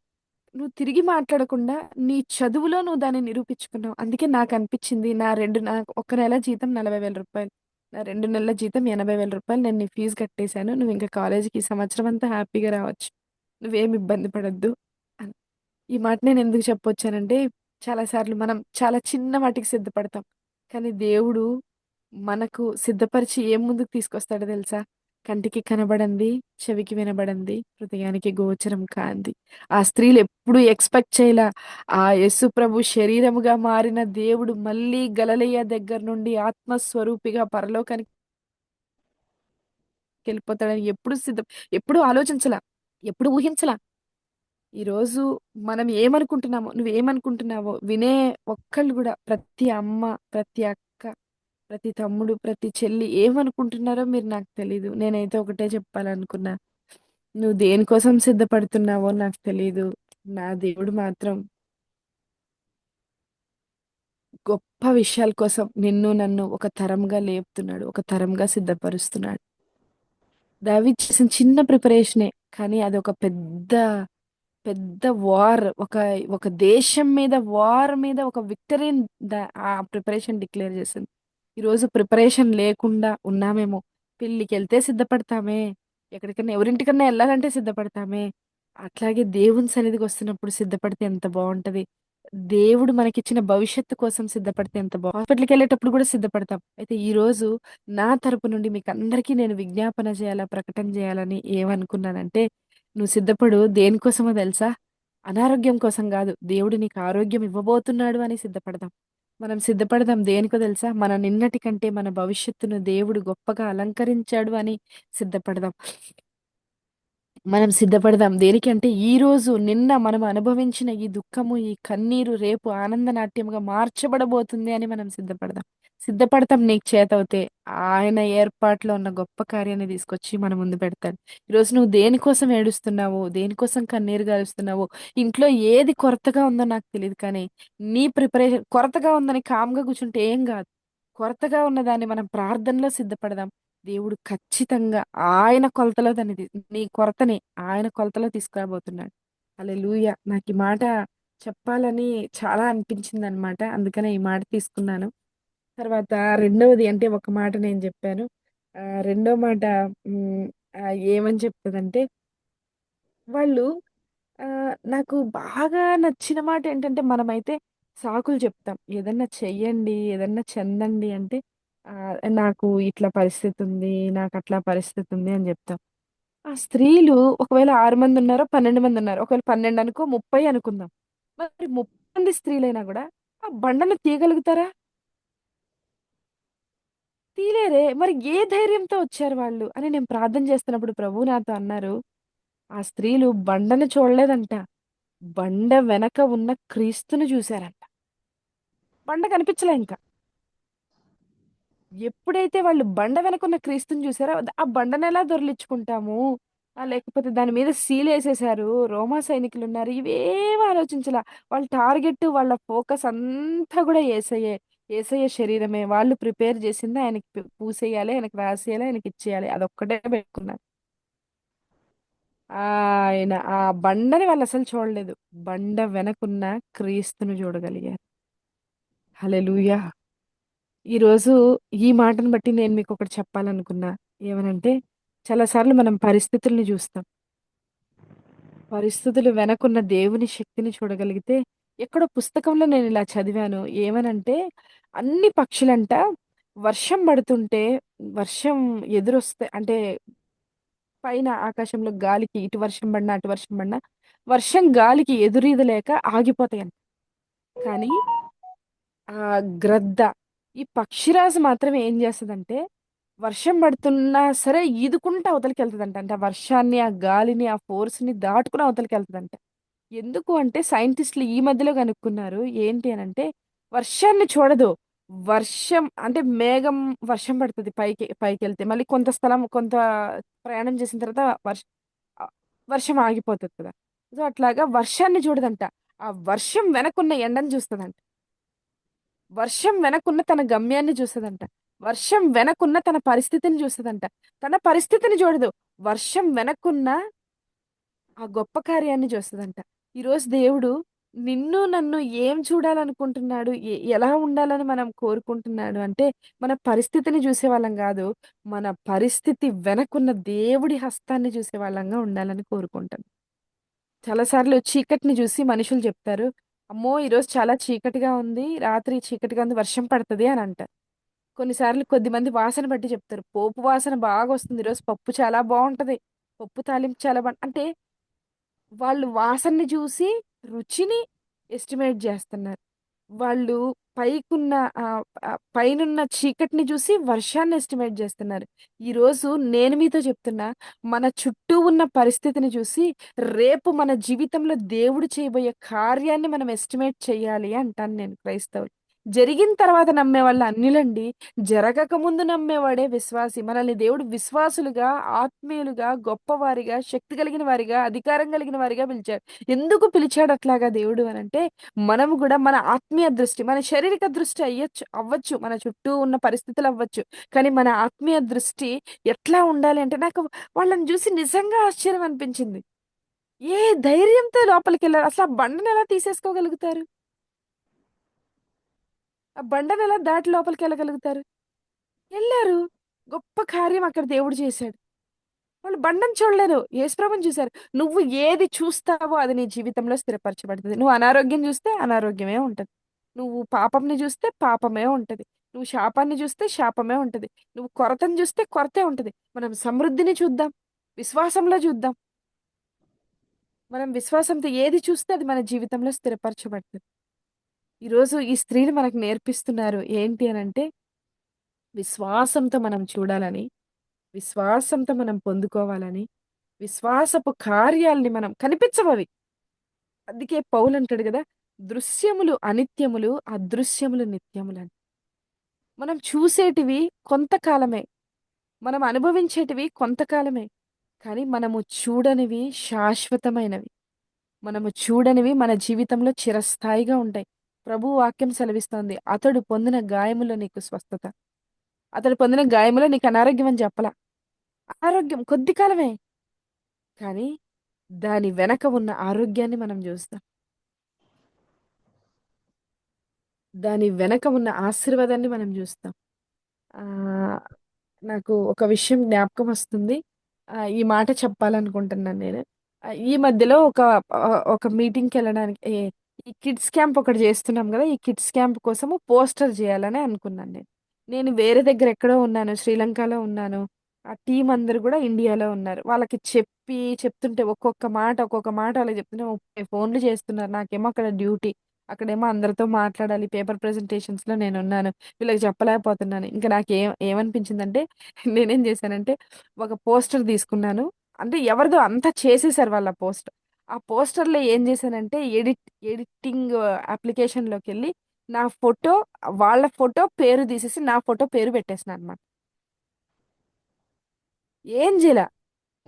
నువ్వు తిరిగి మాట్లాడకుండా నీ చదువులో నువ్వు దాన్ని నిరూపించుకున్నావు. అందుకే నాకనిపిచ్చింది నా ఒక నెల జీతం రూ. 40,000. నా 2 నెలల జీతం రూ. 80,000 నేను నీ ఫీజు కట్టేశాను. నువ్వింక కాలేజీకి ఈ సంవత్సరం అంతా హ్యాపీగా రావచ్చు. నువ్వేమి ఇబ్బంది పడొద్దు అని. ఈ మాట నేనెందుకు చెప్పొచ్చానంటే, చాలా సార్లు మనం చాలా చిన్న వాటికి సిద్ధపడతాం. కానీ దేవుడు మనకు సిద్ధపరిచి ఏం ముందుకు తీసుకొస్తాడో తెలుసా? కంటికి కనబడంది, చెవికి వినబడంది, హృదయానికి గోచరం కాంది. ఆ స్త్రీలు ఎప్పుడు ఎక్స్‌పెక్ట్ చేయలా. ఆ యేసు ప్రభు శరీరముగా మారిన దేవుడు మళ్ళీ గలిలయ దగ్గర నుండి ఆత్మస్వరూపిగా పరలోకానికెళ్ళిపోతాడని ఎప్పుడు ఆలోచించలా. ఎప్పుడు ఊహించలా. ఈరోజు మనం ఏమనుకుంటున్నామో, నువ్వేమనుకుంటున్నావో వినే ఒక్కళ్ళు గూడా ప్రతి అమ్మ, ప్రతి అక్క, ప్రతి తమ్ముడు, ప్రతి చెల్లి ఏమనుకుంటున్నారో మీరు నాకు తెలీదు. నేనైతే ఒకటే చెప్పాలనుకున్నా. నువ్వు దేనికోసం సిద్ధపడుతున్నావో నాకు తెలీదు. నా దేవుడు మాత్రం గొప్ప విషయాల కోసం నిన్ను, నన్ను ఒక తరంగా లేపుతున్నాడు. ఒక తరంగా సిద్ధపరుస్తున్నాడు. దావీద్ చేసిన చిన్న ప్రిపరేషనే. కానీ అదొక పెద్ద పెద్ద వార్ ఒక దేశం మీద వార్ మీద ఒక విక్టరీని ఆ ప్రిపరేషన్ డిక్లేర్ చేసింది. ఈరోజు ప్రిపరేషన్ లేకుండా ఉన్నామేమో. పెళ్ళికెళ్తే సిద్ధపడతామే. ఎక్కడికన్నా ఎవరింటికన్నా ఎళ్ళాలంటే సిద్ధపడతామే. అట్లాగే దేవుని సన్నిధికి వస్తున్నప్పుడు సిద్ధపడితే ఎంత బావుంటది. దేవుడు మనకిచ్చిన భవిష్యత్తు కోసం సిద్ధపడితే ఎంత హాస్పిటల్‌కెళ్ళేటప్పుడు కూడా సిద్ధపడతాం. అయితే ఈరోజు నా తరపు నుండి మీకందరికీ నేను విజ్ఞాపన చేయాలా, ప్రకటన చేయాలని ఏమనుకున్నానంటే నువ్వు సిద్ధపడు. దేనికోసమో తెలుసా? అనారోగ్యం కోసం గాదు. దేవుడు నీకు ఆరోగ్యం ఇవ్వబోతున్నాడు అని సిద్ధపడదాం. మనం సిద్ధపడదాం దేనికో తెలుసా? మన నిన్నటి కంటే మన భవిష్యత్తును దేవుడు గొప్పగా అలంకరించాడు అని సిద్ధపడదాం. మనం సిద్ధపడదాం. దేనికంటే ఈరోజు, నిన్న మనం అనుభవించిన ఈ దుఃఖము, ఈ కన్నీరు రేపు ఆనందనాట్యంగా మార్చబడబోతుంది అని మనం సిద్ధపడదాం. సిద్ధపడతాం నీకు చేతవుతే. ఆయన ఏర్పాటులో ఉన్న గొప్ప కార్యాన్ని తీసుకొచ్చి మన ముందు పెడతాడు. ఈరోజు నువ్వు దేనికోసం ఏడుస్తున్నావో, దేనికోసం కన్నీరు గారుస్తున్నావో, ఇంట్లో ఏది కొరతగా ఉందో నాకు తెలీదు కానీ, నీ ప్రిపరేషన్ కొరతగా ఉందని కామ్‌గా కూర్చుంటే ఏం గాదు. కొరతగా ఉన్నదాన్ని మనం ప్రార్థనలో సిద్ధపడదాం. దేవుడు ఖచ్చితంగా ఆయన కొలతలో దాన్ని నీ కొరతని ఆయన కొలతలో తీసుకురాబోతున్నాడు. హల్లెలూయా! నాకీ మాట చెప్పాలని చాలా అనిపించిందనమాట. అందుకనే ఈ మాట తీసుకున్నాను. తర్వాత రెండవది అంటే ఒక మాట నేను జెప్పాను. రెండో మాట హ్మ్. ఏమని చెప్తదంటే వాళ్ళు నాకు బాగా నచ్చిన మాటేంటంటే, మనమైతే సాకులు చెప్తాం. ఏదన్నా చెయ్యండి, ఏదన్నా చెందండి అంటే, నాకు ఇట్లా పరిస్థితుంది, నాకట్లా పరిస్థితుంది అని జెప్తాం. ఆ స్త్రీలు ఒకవేళ 6 మందున్నారో, 12 మందున్నారు. ఒకవేళ 12 అనుకో, 30 అనుకుందాం. మరి 30 మంది స్త్రీలైనా గూడా, ఆ బండను తీయగలుగుతారా? తీయలేరే! మరి ఏ ధైర్యంతో వచ్చారు వాళ్ళు అని నేను ప్రార్థన చేస్తున్నప్పుడు ప్రభువు నాతో అన్నారు, ఆ స్త్రీలు బండను చూడలేదంట. బండ వెనక ఉన్న క్రీస్తుని చూసారంట. బండ కనిపించలే ఇంక. ఎప్పుడైతే వాళ్ళు బండ వెనకున్న క్రీస్తుని చూసారో, ఆ బండనెలా దొర్లించుకుంటాము? లేకపోతే దాని మీద సీలేసేశారు. రోమా సైనికులున్నారు. ఇవేమి ఆలోచించలా. వాళ్ళ టార్గెట్, వాళ్ళ ఫోకస్ అంతా గూడా యేసయ్యే. యేసయ్య శరీరమే. వాళ్ళు ప్రిపేర్ చేసింది ఆయనకి పూసేయాలి, ఆయనకి రాసేయాలి, ఆయనకిచ్చేయాలి. అదొక్కటే పెట్టుకున్నారు. ఆయన ఆ బండని వాళ్ళసలు చూడలేదు. బండ వెనకున్న క్రీస్తుని చూడగలిగారు. హల్లెలూయా! ఈరోజు ఈ మాటను బట్టి నేను మీకొకటి చెప్పాలనుకున్నా. ఏమనంటే, చాలా సార్లు మనం పరిస్థితుల్ని జూస్తాం. పరిస్థితులు వెనకున్న దేవుని శక్తిని చూడగలిగితే, ఎక్కడో పుస్తకంలో నేనిలా చదివాను. ఏమనంటే, అన్ని పక్షులంట వర్షం బడుతుంటే, వర్షం ఎదురొస్తే అంటే, పైన ఆకాశంలో గాలికి ఇటు వర్షం బడినా, అటు వర్షం బడినా, వర్షం గాలికి ఎదురీదలేక ఆగిపోతాయంట. కానీ గ్రద్ద. ఈ పక్షిరాజు మాత్రం ఏం జేస్తదంటే, వర్షం పడుతున్నా సరే ఈదుకుంటా అవతలికెళ్తదంట. అంటే ఆ వర్షాన్ని, ఆ గాలిని, ఆ ఫోర్స్‌ని దాటుకొని అవతలికెళ్తదంట. ఎందుకు అంటే సైంటిస్ట్‌లు ఈ మధ్యలో కనుక్కున్నారు. ఏంటి అనంటే, వర్షాన్ని చూడదు. వర్షం అంటే మేఘం వర్షం పడతది పైకెళ్తే. మళ్ళీ కొంత స్థలం కొంత ప్రయాణం చేసిన తర్వాత ఆహ్, వర్షం ఆగిపోతది కదా! సో, అట్లాగా వర్షాన్ని చూడదంట. ఆ వర్షం వెనకున్న ఎండని చూస్తదంట. వర్షం వెనకున్న తన గమ్యాన్ని చూస్తదంట. వర్షం వెనకున్న తన పరిస్థితిని చూస్తదంట. తన పరిస్థితిని చూడదు. వర్షం వెనకున్న ఆ గొప్ప కార్యాన్ని చూస్తదంట. ఈరోజు దేవుడు నిన్ను, నన్ను ఏం చూడాలనుకుంటున్నాడు? ఎలా ఉండాలని మనం కోరుకుంటున్నాడు అంటే, మన పరిస్థితిని చూసేవాళ్ళం గాదు. మన పరిస్థితి వెనకున్న దేవుడి హస్తాన్ని చూసేవాళ్ళంగా ఉండాలని కోరుకుంటాను. చాలా సార్లు చీకటిని జూసి మనుషులు జెప్తారు. అమ్మో! ఈరోజు చాలా చీకటిగా ఉంది. రాత్రి చీకటిగా ఉంది. వర్షం పడతది అని అంటారు. కొన్నిసార్లు కొద్దిమంది వాసన బట్టి చెప్తారు. పోపు వాసన బాగొస్తుంది. ఈరోజు పప్పు చాలా బావుంటది. పప్పు తాలింపు చాలా అంటే వాళ్ళు వాసనని జూసి రుచిని ఎస్టిమేట్ జేస్తున్నారు. వాళ్ళు పైకున్న పైనున్న చీకటిని జూసి వర్షాన్ని ఎస్టిమేట్ జేస్తున్నారు. ఈరోజు నేను మీతో చెప్తున్నా, మన చుట్టూ ఉన్న పరిస్థితిని చూసి, రేపు మన జీవితంలో దేవుడు చేయబోయే కార్యాన్ని మనం ఎస్టిమేట్ చేయాలి అంటాను నేను క్రైస్తవులు. జరిగిన తర్వాత నమ్మేవాళ్ళు అన్యులండి. జరగక ముందు నమ్మేవాడే విశ్వాసి. మనల్ని దేవుడు విశ్వాసులుగా, ఆత్మీయులుగా, గొప్పవారిగా, శక్తి కలిగిన వారిగా, అధికారం కలిగిన వారిగా పిలిచాడు. ఎందుకు పిలిచాడు అట్లాగా దేవుడు అనంటే, మనము గూడా మన ఆత్మీయ దృష్టి, మన శారీరక దృష్టి అవ్వచ్చు. మన చుట్టూ ఉన్న పరిస్థితులు అవ్వచ్చు. కానీ మన ఆత్మీయ దృష్టి ఎట్లా ఉండాలి అంటే, నాకు వాళ్ళని జూసి నిజంగా ఆశ్చర్యం అనిపించింది. ఏ ధైర్యంతో లోపలికెళ్లారు? అసలు ఆ బండనెలా తీసేసుకోగలుగుతారు? ఆ బండనెలా దాటి లోపలికెళ్ళగలుగుతారు? ఎళ్లారు. గొప్ప కార్యం అక్కడ దేవుడు చేశాడు. వాళ్ళు బండను చూడలేదు. యేసుప్రభుని చూసారు. నువ్వు ఏది చూస్తావో అది నీ జీవితంలో స్థిరపరచబడతది. నువ్వు అనారోగ్యం చూస్తే అనారోగ్యమే ఉంటది. నువ్వు పాపంని చూస్తే పాపమే ఉంటది. నువ్వు శాపాన్ని చూస్తే శాపమే ఉంటది. నువ్వు కొరతను చూస్తే కొరతే ఉంటది. మనం సమృద్ధిని చూద్దాం. విశ్వాసంలో చూద్దాం. మనం విశ్వాసంతో ఏది చూస్తే అది మన జీవితంలో స్థిరపరచబడతది. ఈరోజు ఈ స్త్రీలు మనకు నేర్పిస్తున్నారు. ఏంటి అనంటే విశ్వాసంతో మనం చూడాలని, విశ్వాసంతో మనం పొందుకోవాలని, విశ్వాసపు కార్యాల్ని మనం కనిపించవవి. అందుకే పౌలంటాడు గదా! దృశ్యములు అనిత్యములు, అదృశ్యములు నిత్యములని. మనం చూసేటివి కొంతకాలమే. మనం అనుభవించేటివి కొంతకాలమే. కానీ మనము చూడనివి శాశ్వతమైనవి. మనము చూడనివి మన జీవితంలో చిరస్థాయిగా ఉంటాయి. ప్రభువు వాక్యం సెలవిస్తోంది. అతడు పొందిన గాయములో నీకు స్వస్థత. అతడు పొందిన గాయములో నీకు అనారోగ్యం అని చెప్పలా. అనారోగ్యం కొద్ది కాలమే. కానీ దాని వెనక ఉన్న ఆరోగ్యాన్ని మనం జూస్తాం. దాని వెనక ఉన్న ఆశీర్వాదాన్ని మనం జూస్తాం. ఆహ్, నాకు ఒక విషయం జ్ఞాపకమొస్తుంది. ఈ మాట చెప్పాలనుకుంటున్నాను నేను. ఈ మధ్యలో ఒక మీటింగ్‌కెళ్ళడానికి ఈ కిడ్స్ క్యాంప్ ఒకటి జేస్తున్నాం గదా! ఈ కిడ్స్ క్యాంప్ కోసము పోస్టర్ జేయాలని అనుకున్నాను నేను. నేను వేరే దగ్గర ఎక్కడో ఉన్నాను. శ్రీలంకలో ఉన్నాను. ఆ టీమ్ అందరూ గూడా ఇండియాలో ఉన్నారు. వాళ్ళకి చెప్తుంటే ఒక్కొక్క మాట వాళ్ళకి చెప్తుంటే 30 ఫోన్‌లు చేస్తున్నారు. నాకేమో అక్కడ డ్యూటీ. అక్కడేమో అందరితో మాట్లాడాలి. పేపర్ ప్రెజెంటేషన్స్‌లో నేనున్నాను. వీళ్ళకి చెప్పలేకపోతున్నాను. ఇంక ఏమనిపించిందంటే నేనేం చేశానంటే ఒక పోస్టర్ తీసుకున్నాను. అంటే ఎవరిదో అంతా చేసేసారు వాళ్ళు ఆ పోస్టర్. ఆ పోస్టర్‌లో ఏం చేశానంటే ఎడిటింగ్ అప్లికేషన్‌లోకెళ్ళి నా ఫోటో, వాళ్ళ ఫోటో, పేరు తీసేసి నా ఫోటో, పేరు పెట్టేసాననమాట. ఏం జేయలా.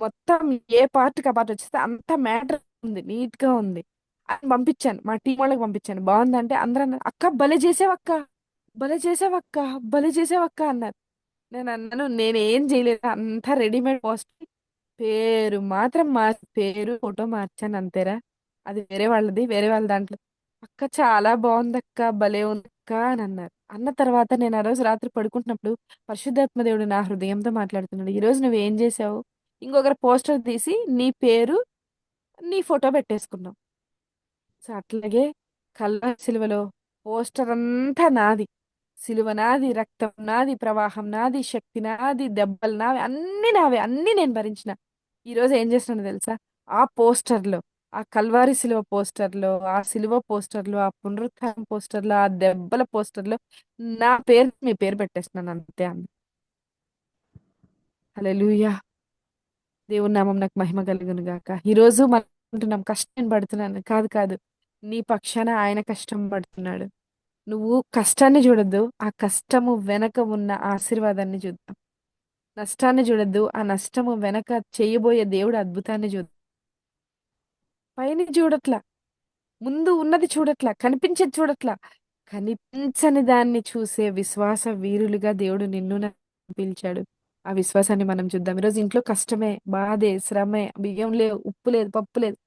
మొత్తం ఏ పార్ట్‌కి ఆ పార్ట్ వచ్చేస్తే అంత మ్యాటర్ ఉంది. నీట్‌గా ఉంది. అని పంపించాను. మా టీమ్ వాళ్ళకి పంపించాను. బావుందంటే అందరూ అన్నారు, "అక్క భలే చేసావక్క! భలే చేసావక్క! భలే చేసావక్క!" అన్నారు. నేనన్నాను, "నేనేం చేయలేదు. అంతా రెడీమేడ్ పోస్టర్. పేరు మాత్రం పేరు, ఫోటో మార్చాను అంతేరా. అది వేరే వాళ్ళది. వేరే వాళ్ళ దాంట్లో." "అక్క చాలా బావుందక్క. భలే ఉందక్క" అని అన్నారు. అన్న తర్వాత నేను ఆ రోజు రాత్రి పడుకుంటున్నప్పుడు పరిశుద్ధాత్మ దేవుడు నా హృదయంతో మాట్లాడుతున్నాడు. "ఈరోజు నువ్వేం చేసావు? ఇంకొకరి పోస్టర్ తీసి నీ పేరు, నీ ఫోటో పెట్టేసుకున్నావు. సో, అట్లాగే కల్వరి సిలువలో పోస్టర్ అంతా నాది. సిలువ నాది, రక్తం నాది, ప్రవాహం నాది, శక్తి నాది, దెబ్బలు నావి, అన్నీ నావే. అన్నీ నేను భరించిన. ఈరోజు ఏం చేస్తున్నానో తెలుసా? ఆ పోస్టర్‌లో, ఆ కల్వారి సిలువ పోస్టర్‌లో, ఆ సిలువ పోస్టర్‌లో, ఆ పునరుత్థానం పోస్టర్‌లో, ఆ దెబ్బల పోస్టర్‌లో నా పేరు, మీ పేరు పెట్టేస్తున్నాను అంతే అంది. హల్లెలూయా! దేవుని నామం నాకు మహిమ కలుగును గాక. ఈరోజు మనం అనుకుంటున్నాం కష్టం నేను పడుతున్నాను. కాదు కాదు. నీ పక్షాన ఆయన కష్టం పడుతున్నాడు. నువ్వు కష్టాన్ని చూడొద్దు. ఆ కష్టము వెనక ఉన్న ఆశీర్వాదాన్ని చూద్దాం. నష్టాన్ని చూడొద్దు. ఆ నష్టము వెనక చేయబోయే దేవుడు అద్భుతాన్ని చూద్దాం. పైని చూడట్లా. ముందు ఉన్నది చూడట్లా. కనిపించేది చూడట్లా. కనిపించని దాన్ని చూసే విశ్వాస వీరులుగా దేవుడు నిన్ను నన్ను పిలిచాడు. ఆ విశ్వాసాన్ని మనం చూద్దాం. ఈరోజు ఇంట్లో కష్టమే, బాధే, శ్రమే, బియ్యం లేవు, ఉప్పు లేదు, పప్పు లేదు.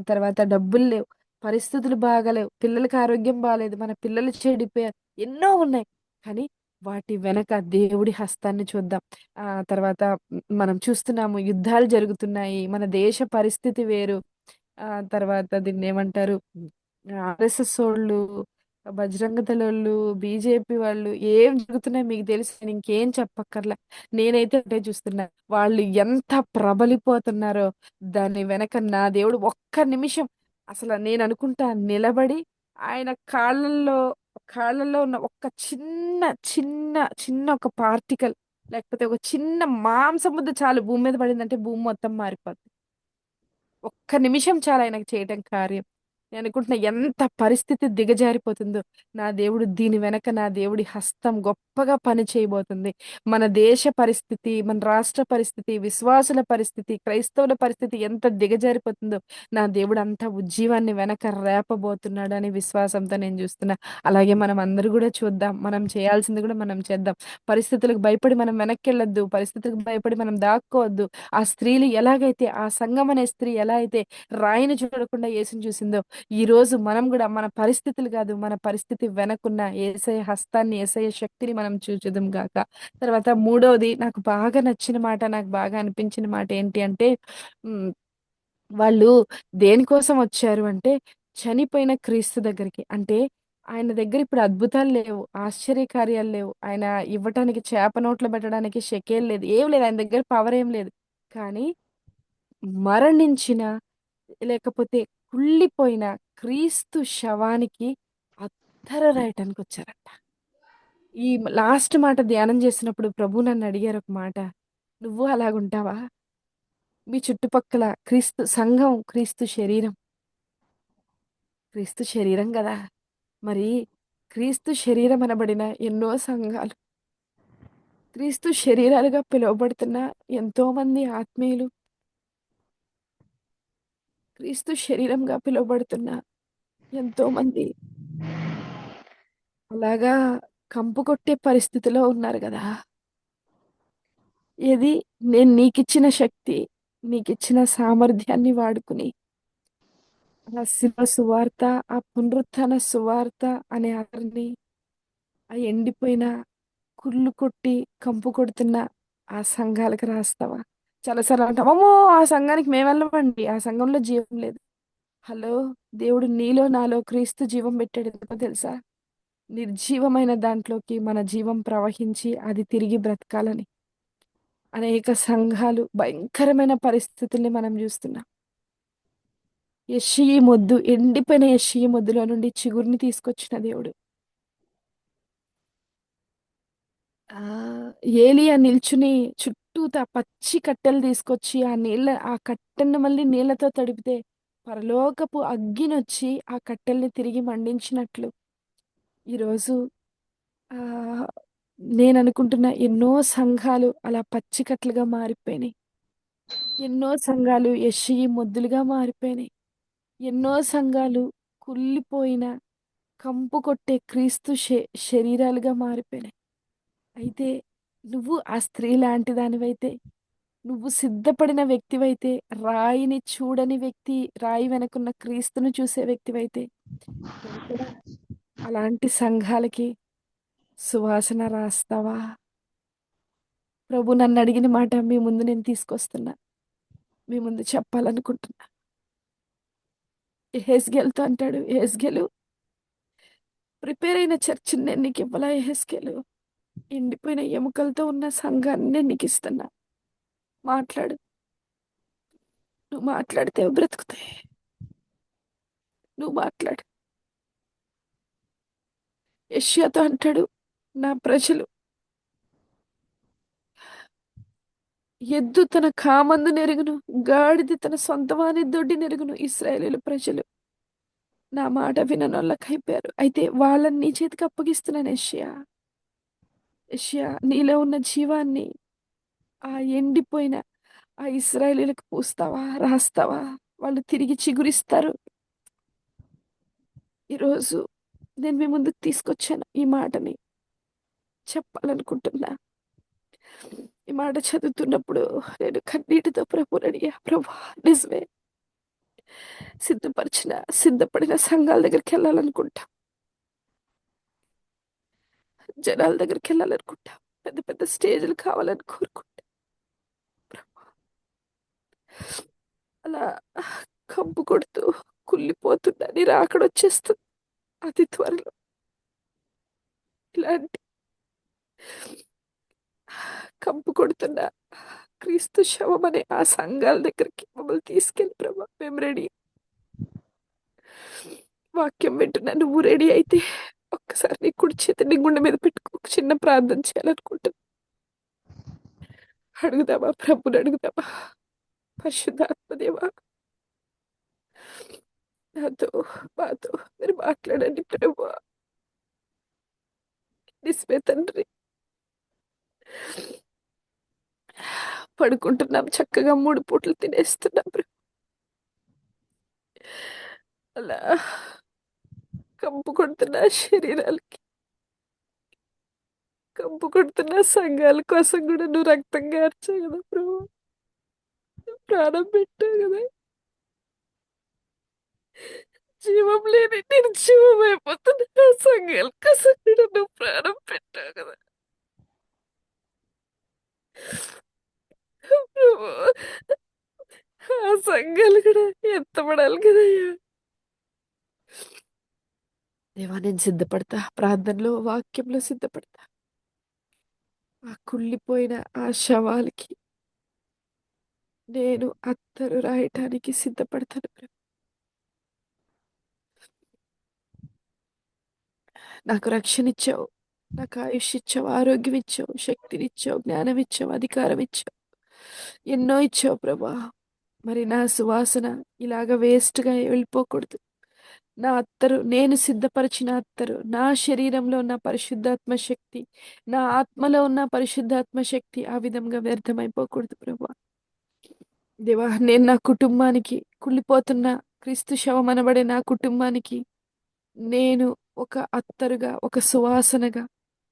తర్వాత డబ్బులు లేవు. పరిస్థితులు బాగాలేవు. పిల్లలకి ఆరోగ్యం బాలేదు. మన పిల్లలు చెడిపోయారు. ఎన్నో ఉన్నాయి. కానీ వాటి వెనక దేవుడి హస్తాన్ని చూద్దాం. తర్వాత మనం చూస్తున్నాము యుద్ధాలు జరుగుతున్నాయి. మన దేశ పరిస్థితి వేరు. తర్వాత దీన్నేమంటారు? ఆర్ఎస్ఎసోళ్ళు, బజరంగ దళోళ్ళు, బీజేపీ వాళ్ళు ఏం జరుగుతున్నాయో మీకు తెలుసు. నేనింకేం చెప్పక్కర్లా. నేనైతే ఒకటే చూస్తున్నా. వాళ్ళు ఎంత ప్రబలిపోతున్నారో దాని వెనక నా దేవుడు ఒక్క నిమిషం అసల నేననుకుంటా నిలబడి ఆయన కాళ్ళల్లో ఉన్న ఒక్క చిన్న, చిన్న, చిన్న ఒక పార్టికల్ లేకపోతే ఒక చిన్న మాంసం ముద్ద చాలు భూమి మీద పడిందంటే భూమి మొత్తం మారిపోద్ది. ఒక్క నిమిషం చాలు ఆయనకు చేయటం కార్యం. నేననుకుంటున్నా ఎంత పరిస్థితి దిగజారిపోతుందో. నా దేవుడు దీని వెనక నా దేవుడి హస్తం గొప్పగా పని చేయబోతుంది. మన దేశ పరిస్థితి, మన రాష్ట్ర పరిస్థితి, విశ్వాసుల పరిస్థితి, క్రైస్తవుల పరిస్థితి ఎంత దిగజారిపోతుందో, నా దేవుడు అంత ఉజ్జీవాన్ని వెనక రేపబోతున్నాడని విశ్వాసంతో నేను చూస్తున్నా. అలాగే మనం అందరూ గూడా చూద్దాం. మనం చేయాల్సింది గూడా మనం చేద్దాం. పరిస్థితులకు భయపడి మనం వెనక్కెళ్ళొద్దు. పరిస్థితులకు భయపడి మనం దాక్కోవద్దు. ఆ స్త్రీలు ఎలాగైతే ఆ సంఘం అనే స్త్రీ ఎలా అయితే రాయిని చూడకుండా యేసుని చూసిందో, ఈరోజు మనం గూడా మన పరిస్థితులు గాదు, మన పరిస్థితి వెనకున్న యేసయ్య హస్తాన్ని, యేసయ్య శక్తిని మనం చూచుదుం గాక. తర్వాత మూడోది నాకు బాగా నచ్చిన మాట, నాకు బాగా అనిపించిన మాట ఏంటి అంటే హ్మ్. వాళ్ళు దేనికోసం వచ్చారు అంటే, చనిపోయిన క్రీస్తు దగ్గరికి. అంటే ఆయన దగ్గర ఇప్పుడు అద్భుతాలు లేవు, ఆశ్చర్యకార్యాలు లేవు. ఆయన ఇవ్వటానికి చేప నోట్లో పెట్టడానికి షెకేల్ లేదు. ఏం లేదు. ఆయన దగ్గర పవర్ ఏం లేదు. కానీ మరణించిన లేకపోతే కుళ్ళిపోయిన క్రీస్తు శవానికి అత్తర రాయటానికొచ్చారంట. ఈ లాస్ట్ మాట ధ్యానం చేసినప్పుడు ప్రభు నన్నడిగారు ఒక మాట. "నువ్వు అలాగుంటావా? మీ చుట్టుపక్కల క్రీస్తు సంఘం, క్రీస్తు శరీరం. క్రీస్తు శరీరం గదా! మరి క్రీస్తు శరీరం అనబడిన ఎన్నో సంఘాలు, క్రీస్తు శరీరాలుగా పిలువబడుతున్న ఎంతోమంది ఆత్మీయులు, క్రీస్తు శరీరంగా పిలువబడుతున్న ఎంతోమంది అలాగా కంపు కొట్టే పరిస్థితిలో ఉన్నారు గదా! ఏది నేను నీకిచ్చిన శక్తి, నీకిచ్చిన సామర్థ్యాన్ని వాడుకుని, ఆ శిలువ సువార్త, ఆ పునరుత్థాన సువార్త అనే అతన్ని ఆ ఎండిపోయిన, కుళ్ళు కొట్టి, కంపు కొడుతున్న ఆ సంఘాలకు రాస్తావా? చాలా సార్లు అంటాం, "అమ్మో! ఆ సంఘానికి మేమెళ్ళమండి. ఆ సంఘంలో జీవం లేదు." హలో! దేవుడు నీలో, నాలో క్రీస్తు జీవం పెట్టాడు. ఎందుకో తెలుసా? నిర్జీవమైన దాంట్లోకి మన జీవం ప్రవహించి అది తిరిగి బ్రతకాలని. అనేక సంఘాలు భయంకరమైన పరిస్థితుల్ని మనం జూస్తున్నాం. యెష్షయి మొద్దు, ఎండిపోయిన యెష్షయి మొద్దులో నుండి చిగురిని తీసుకొచ్చిన దేవుడు. ఏలీయా నిల్చుని చుట్టూతా పచ్చి కట్టెలు తీసుకొచ్చి ఆ కట్టెను మళ్ళీ నీళ్ళతో తడిపితే పరలోకపు అగ్గినొచ్చి ఆ కట్టెల్ని తిరిగి మండించినట్లు ఈరోజు ఆహ్, నేననుకుంటున్న ఎన్నో సంఘాలు అలా పచ్చి కట్టెలుగా మారిపోయినాయి. ఎన్నో సంఘాలు యెష్షయి మొద్దులుగా మారిపోయినాయి. ఎన్నో సంఘాలు కుళ్ళిపోయిన, కంపు కొట్టే క్రీస్తు శరీరాలుగా మారిపోయినాయి. అయితే నువ్వు ఆ స్త్రీ లాంటి దానివైతే, నువ్వు సిద్ధపడిన వ్యక్తివైతే, రాయిని చూడని వ్యక్తి, రాయి వెనకున్న క్రీస్తును చూసే వ్యక్తివైతే, నువ్వు కూడా అలాంటి సంఘాలకి సువాసన రాస్తావా? ప్రభు నన్నడిగిన మాట మీ ముందు నేను తీసుకొస్తున్నా. మీ ముందు చెప్పాలనుకుంటున్నా. యెహెజ్కేలుతో అంటాడు, యెహెజ్కేలు ప్రిపేర్ అయిన చర్చిని నేను నీకు ఇవ్వలా యెహెజ్కేలు. ఎండిపోయిన ఎముకలతో ఉన్న సంఘాన్ని నేను నీకు ఇస్తున్నా. మాట్లాడు. నువ్వు మాట్లాడితే అవి బ్రతుకుతాయి. నువ్వు మాట్లాడు. యెషయాతో అంటాడు, నా ప్రజలు ఎద్దు తన కామందు నెరుగును, గాడిద తన సొంతవాని దొడ్డి నెరుగును. ఇశ్రాయేలీయుల ప్రజలు నా మాట విననొల్లకైపోయారు. అయితే వాళ్ళని నీ చేతికి అప్పగిస్తున్నాను యెషయా. యెషయా, నీలో ఉన్న జీవాన్ని ఆ ఎండిపోయిన ఆ ఇశ్రాయేలీయులకు పూస్తావా, రాస్తావా? వాళ్ళు తిరిగి చిగురిస్తారు. ఈరోజు నేను మీ ముందుకు తీసుకొచ్చాను. ఈ మాటని చెప్పాలనుకుంటున్నా. ఈ మాట చదువుతున్నప్పుడు నేను కన్నీటితో ప్రభుని అడిగా, ప్రభా నిజమే, సిద్ధపడిన సంఘాల దగ్గరికి వెళ్ళాలనుకుంటా, జనాల దగ్గరికి వెళ్ళాలనుకుంటా, పెద్ద పెద్ద స్టేజ్లు కావాలని కోరుకుంటా. ప్రభా, అలా కంపు కొడుతూ కుళ్ళిపోతున్నా. నీ రాకడ వచ్చేస్తుంది అతి త్వరలో. ఇలాంటి కంపు కొడుతున్న క్రీస్తు శవం అనే ఆ సంఘాల దగ్గరికి మమ్మల్ని తీసుకెళ్ళి ప్రభా, మేము రెడీ. వాక్యం వింటున్నా, నువ్వు రెడీ అయితే ఒక్కసారి నీ కుడి చేతి నీ గుండె మీద పెట్టుకో. ఒక చిన్న ప్రార్థన చేయాలనుకుంటున్నా. అడుగుదామా? ప్రభుని అడుగుదామా? పరిశుద్ధాత్మదేవా, నాతో మాతో మీరు మాట్లాడండి ప్రభా. నిజమే తండ్రి, పడుకుంటున్నాం చక్కగా 3 పూటలు తినేస్తున్నాం ప్రభు. అలా కంపు కొడుతున్న శరీరాలకి, కంపు కొడుతున్న సంఘాల కోసం కూడా నువ్వు రక్తం గార్చావు కదా ప్రభు. ప్రాణం పెట్టావు కదా. జీవం లేని నిర్జీవం అయిపోతున్న సంఘాల కోసం కూడా నువ్వు ప్రాణం పెట్టావు కదా ప్రభు. ఆ సంఘాలు కూడా ఎత్తపడాలి కదయ్యా. దేవా, నేను సిద్ధపడతా. ప్రార్థనలో, వాక్యంలో సిద్ధపడతా. ఆ కుళ్ళిపోయిన ఆ శవాలకి నేను అత్తరు రాయటానికి సిద్ధపడతాను ప్రభు. నాకు రక్షణ ఇచ్చావు, నాకు ఆయుష్ ఇచ్చావు, ఆరోగ్యం ఇచ్చావు, శక్తినిచ్చావు, జ్ఞానం ఇచ్చావు, అధికారం ఇచ్చావు, ఎన్నో ఇచ్చావు ప్రభా. మరి నా సువాసన ఇలాగ వేస్ట్గా వెళ్ళిపోకూడదు. నా అత్తరు, నేను సిద్ధపరిచిన అత్తరు, నా శరీరంలో ఉన్న పరిశుద్ధాత్మ శక్తి, నా ఆత్మలో ఉన్న పరిశుద్ధాత్మ శక్తి ఆ విధంగా వ్యర్థమైపోకూడదు ప్రభా. దేవా, నేను నా కుటుంబానికి, కుళ్ళిపోతున్న క్రీస్తు శవం అనబడే నా కుటుంబానికి నేను ఒక అత్తరుగా, ఒక సువాసనగా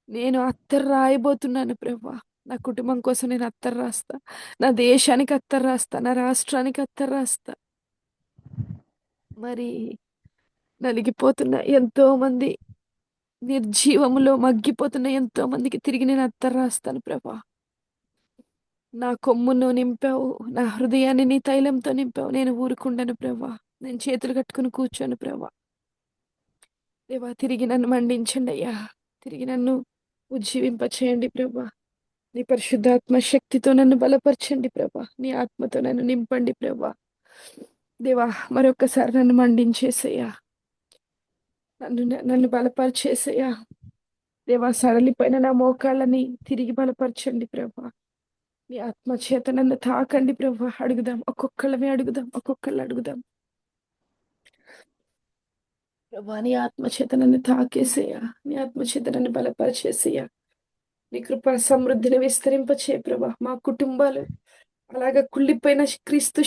నేను అత్తరు రాయబోతున్నాను ప్రభా. నా కుటుంబం కోసం నేను అత్తరు రాస్తా. నా దేశానికి అత్తరు రాస్తా. నా రాష్ట్రానికి అత్తరు రాస్తా. మరి నలిగిపోతున్న ఎంతో మంది, నిర్జీవములో మగ్గిపోతున్న ఎంతో మందికి తిరిగి నేను అత్తరు రాస్తాను ప్రభా. నా కొమ్మును నింపావు, నా హృదయాన్ని నీ తైలంతో నింపావు. నేను ఊరుకుండను ప్రభా. నేను చేతులు కట్టుకుని కూర్చోను ప్రభా. దేవా, తిరిగి నన్ను మండించండి అయ్యా. తిరిగి నన్ను ఉజ్జీవింపచేయండి ప్రభా. నీ పరిశుద్ధాత్మ శక్తితో నన్ను బలపరచండి ప్రభా. నీ ఆత్మతో నన్ను నింపండి ప్రభా. దేవా మరొకసారి నన్ను మండించేసయ్యా, నన్ను బలపరిచేసయ్యా. దేవా సడలిపోయిన నా మోకాళ్ళని తిరిగి బలపరచండి ప్రభా. మీ ఆత్మ చేత నన్ను తాకండి ప్రభా. అడుగుదాం, ఒక్కొక్కళ్ళమే అడుగుదాం, ఒక్కొక్కళ్ళు అడుగుదాం. ప్రభా నీ ఆత్మ చేత నన్ను తాకేసేయా, నీ ఆత్మ చేత నన్ను బలపరిచేసేయా. నీ కృపా సమృద్ధిని విస్తరింపచే ప్రభా. మా కుటుంబాలు అలాగా కుళ్ళిపోయిన క్రీస్తు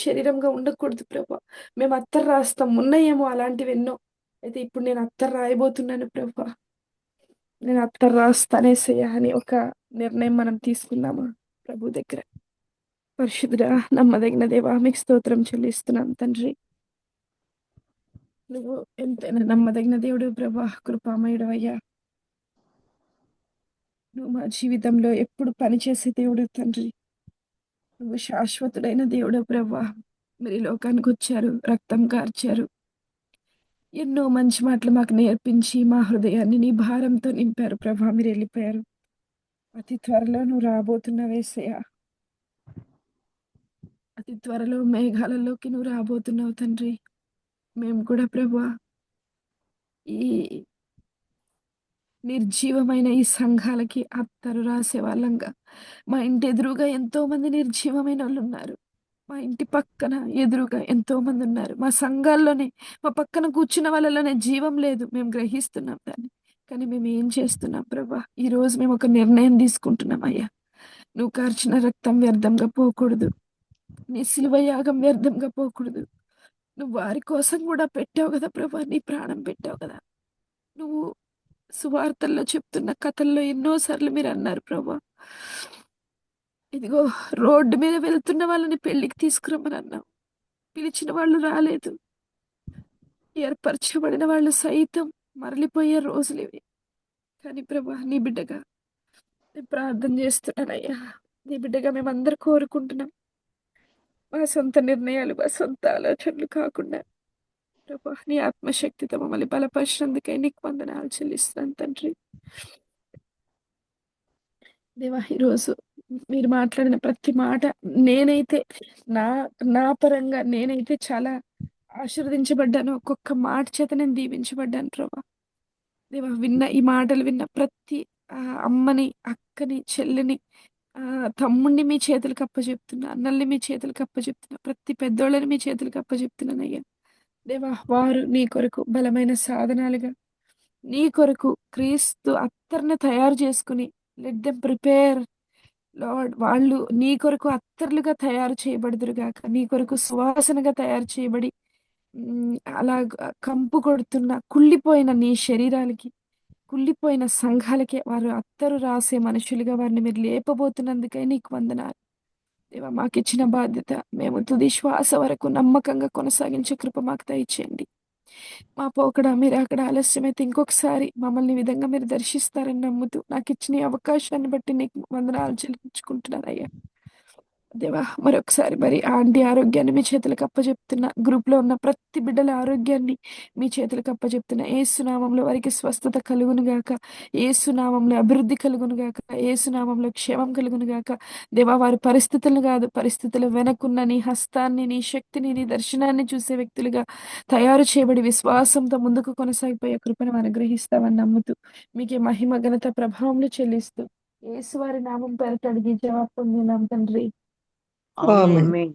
శరీరంగా ఉండకూడదు ప్రభా. మేము అత్తరు రాస్తాం, ఉన్నాయేమో అలాంటివి ఎన్నో. అయితే ఇప్పుడు నేను అత్తరు రాయబోతున్నాను ప్రభా. నేను అత్తరు రాస్తానేసయ్యా అని ఒక నిర్ణయం మనం తీసుకుందామా ప్రభు దగ్గర. పరిశుద్ధుడా నమ్మదగిన దేవా మీకు స్తోత్రం చెల్లిస్తున్నాను తండ్రి. నువ్వు ఎంతైనా నమ్మదగిన దేవుడు ప్రభా, కృపామయుడు అయ్యా. నువ్వు మా జీవితంలో ఎప్పుడు పనిచేసే దేవుడు తండ్రి. నువ్వు శాశ్వతుడైన దేవుడు ప్రభా. మీరు ఈ లోకానికి వచ్చారు, రక్తం కార్చారు, ఎన్నో మంచి మాటలు మాకు నేర్పించి మా హృదయాన్ని నీ భారంతో నింపారు ప్రభా. మీరు వెళ్ళిపోయారు. అతి త్వరలో నువ్వు రాబోతున్నావేసయ్యా. అతి త్వరలో మేఘాలలోకి నువ్వు రాబోతున్నావు తండ్రి. మేము కూడా ప్రభా ఈ నిర్జీవమైన ఈ సంఘాలకి అత్తరు రాసే వాళ్ళంగా, మా ఇంటి ఎదురుగా ఎంతో మంది నిర్జీవమైన వాళ్ళు ఉన్నారు. మా ఇంటి పక్కన ఎదురుగా ఎంతో మంది ఉన్నారు. మా సంఘాల్లోనే మా పక్కన కూర్చున్న వాళ్ళలోనే జీవం లేదు. మేము గ్రహిస్తున్నాం దాన్ని, కానీ మేము ఏం చేస్తున్నాం ప్రభా? ఈ రోజు మేము ఒక నిర్ణయం తీసుకుంటున్నాం అయ్యా. నువ్వు కార్చిన రక్తం వ్యర్థంగా పోకూడదు, నీ శిలువ యాగం వ్యర్థంగా పోకూడదు. నువ్వు వారి కోసం కూడా పెట్టావు కదా ప్రభా, నీ ప్రాణం పెట్టావు కదా. నువ్వు సువార్తల్లో చెప్తున్న కథల్లో ఎన్నోసార్లు మీరు అన్నారు ప్రభా, ఇదిగో రోడ్డు మీద వెళ్తున్న వాళ్ళని పెళ్లికి తీసుకురమ్మని అన్నావు. పిలిచిన వాళ్ళు రాలేదు, ఏర్పరచబడిన వాళ్ళు సైతం మరలిపోయే రోజులు ఇవి. కానీ ప్రభా నీ బిడ్డగా నేను ప్రార్థన చేస్తున్నానయ్యా. నీ బిడ్డగా మేమందరూ కోరుకుంటున్నాం, మా సొంత నిర్ణయాలు, మా సొంత ఆలోచనలు కాకుండా ప్రభా నీ ఆత్మశక్తితో మమ్మల్ని బలపరిచినందుకై నీకు వందనాలు చెల్లిస్తున్నాను తండ్రి. దేవా ఈరోజు మీరు మాట్లాడిన ప్రతి మాట నేనైతే నా నా పరంగా నేనైతే చాలా ఆశీర్వదించబడ్డాను. ఒక్కొక్క మాట చేత నేను దీవించబడ్డాను ప్రభా. దేవా ఈ మాటలు విన్న ప్రతి అమ్మని, అక్కని, చెల్లిని, తమ్ముడిని మీ చేతులకు అప్పచెప్తున్నా, అన్నల్ని మీ చేతులకు అప్పచెప్తున్నా, ప్రతి పెద్దోళ్ళని మీ చేతులకు అప్పచెప్తున్నాను అయ్యా. దేవా వారు నీ కొరకు బలమైన సాధనాలుగా, నీ కొరకు క్రీస్తు అత్తర్ని తయారు చేసుకుని, లెట్ దెమ్ ప్రిపేర్ లార్డ్, వాళ్ళు నీ కొరకు అత్తర్లుగా తయారు చేయబడుదురుగాక, నీ కొరకు సువాసనగా తయారు చేయబడి అలా కంపు కొడుతున్న కుళ్ళిపోయిన నీ శరీరాలకి, కుళ్ళిపోయిన సంఘాలకే వారు అత్తరు రాసే మనుషులుగా వారిని మీరు లేపబోతున్నందుకై నీకు వందనాలు దేవా. మాకు ఇచ్చిన బాధ్యత మేము తుది శ్వాస వరకు నమ్మకంగా కొనసాగించే కృప మాకు దయచేయండి. మా పోకడ మీరు అక్కడ ఆలస్యమైతే ఇంకొకసారి మమ్మల్ని ఈ విధంగా మీరు దర్శిస్తారని నమ్ముతూ నాకు ఇచ్చిన ఈ అవకాశాన్ని బట్టి నీకు వందనాలు చెల్లించుకుంటున్నాను అయ్యా. దేవా మరొకసారి మరి ఆంటీ ఆరోగ్యాన్ని మీ చేతులకు అప్పచెప్తున్నా, గ్రూప్లో ఉన్న ప్రతి బిడ్డల ఆరోగ్యాన్ని మీ చేతులకు అప్పచెప్తున్నా. ఏసునామంలో వారికి స్వస్థత కలుగును గాక, ఏసునామంలో అభివృద్ధి కలుగును గాక, ఏసునామంలో క్షేమం కలుగును గాక. దేవా వారి పరిస్థితులను కాదు, పరిస్థితుల వెనకున్న నీ హస్తాన్ని, నీ శక్తిని, నీ దర్శనాన్ని చూసే వ్యక్తులుగా తయారు చేయబడి విశ్వాసంతో ముందుకు కొనసాగిపోయే కృపను అనుగ్రహిస్తామని నమ్ముతూ మీకే మహిమ ఘనత ప్రభావంలో చెల్లిస్తూ యేసువారి నామం పేరట అడిగి జవాబు పొందినాం తండ్రి. ఆమేన్. ఆమేన్.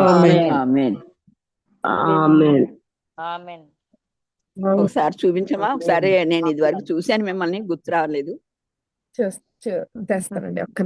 ఆమేన్. ఆమేన్. ఆమేన్. ఆమేన్. ఒకసారి చూపించమా? ఒకసారి నేను ఇది వరకు చూశాను, మిమ్మల్ని గుర్తు రావలేదు. చేస్తానండి ఒక్క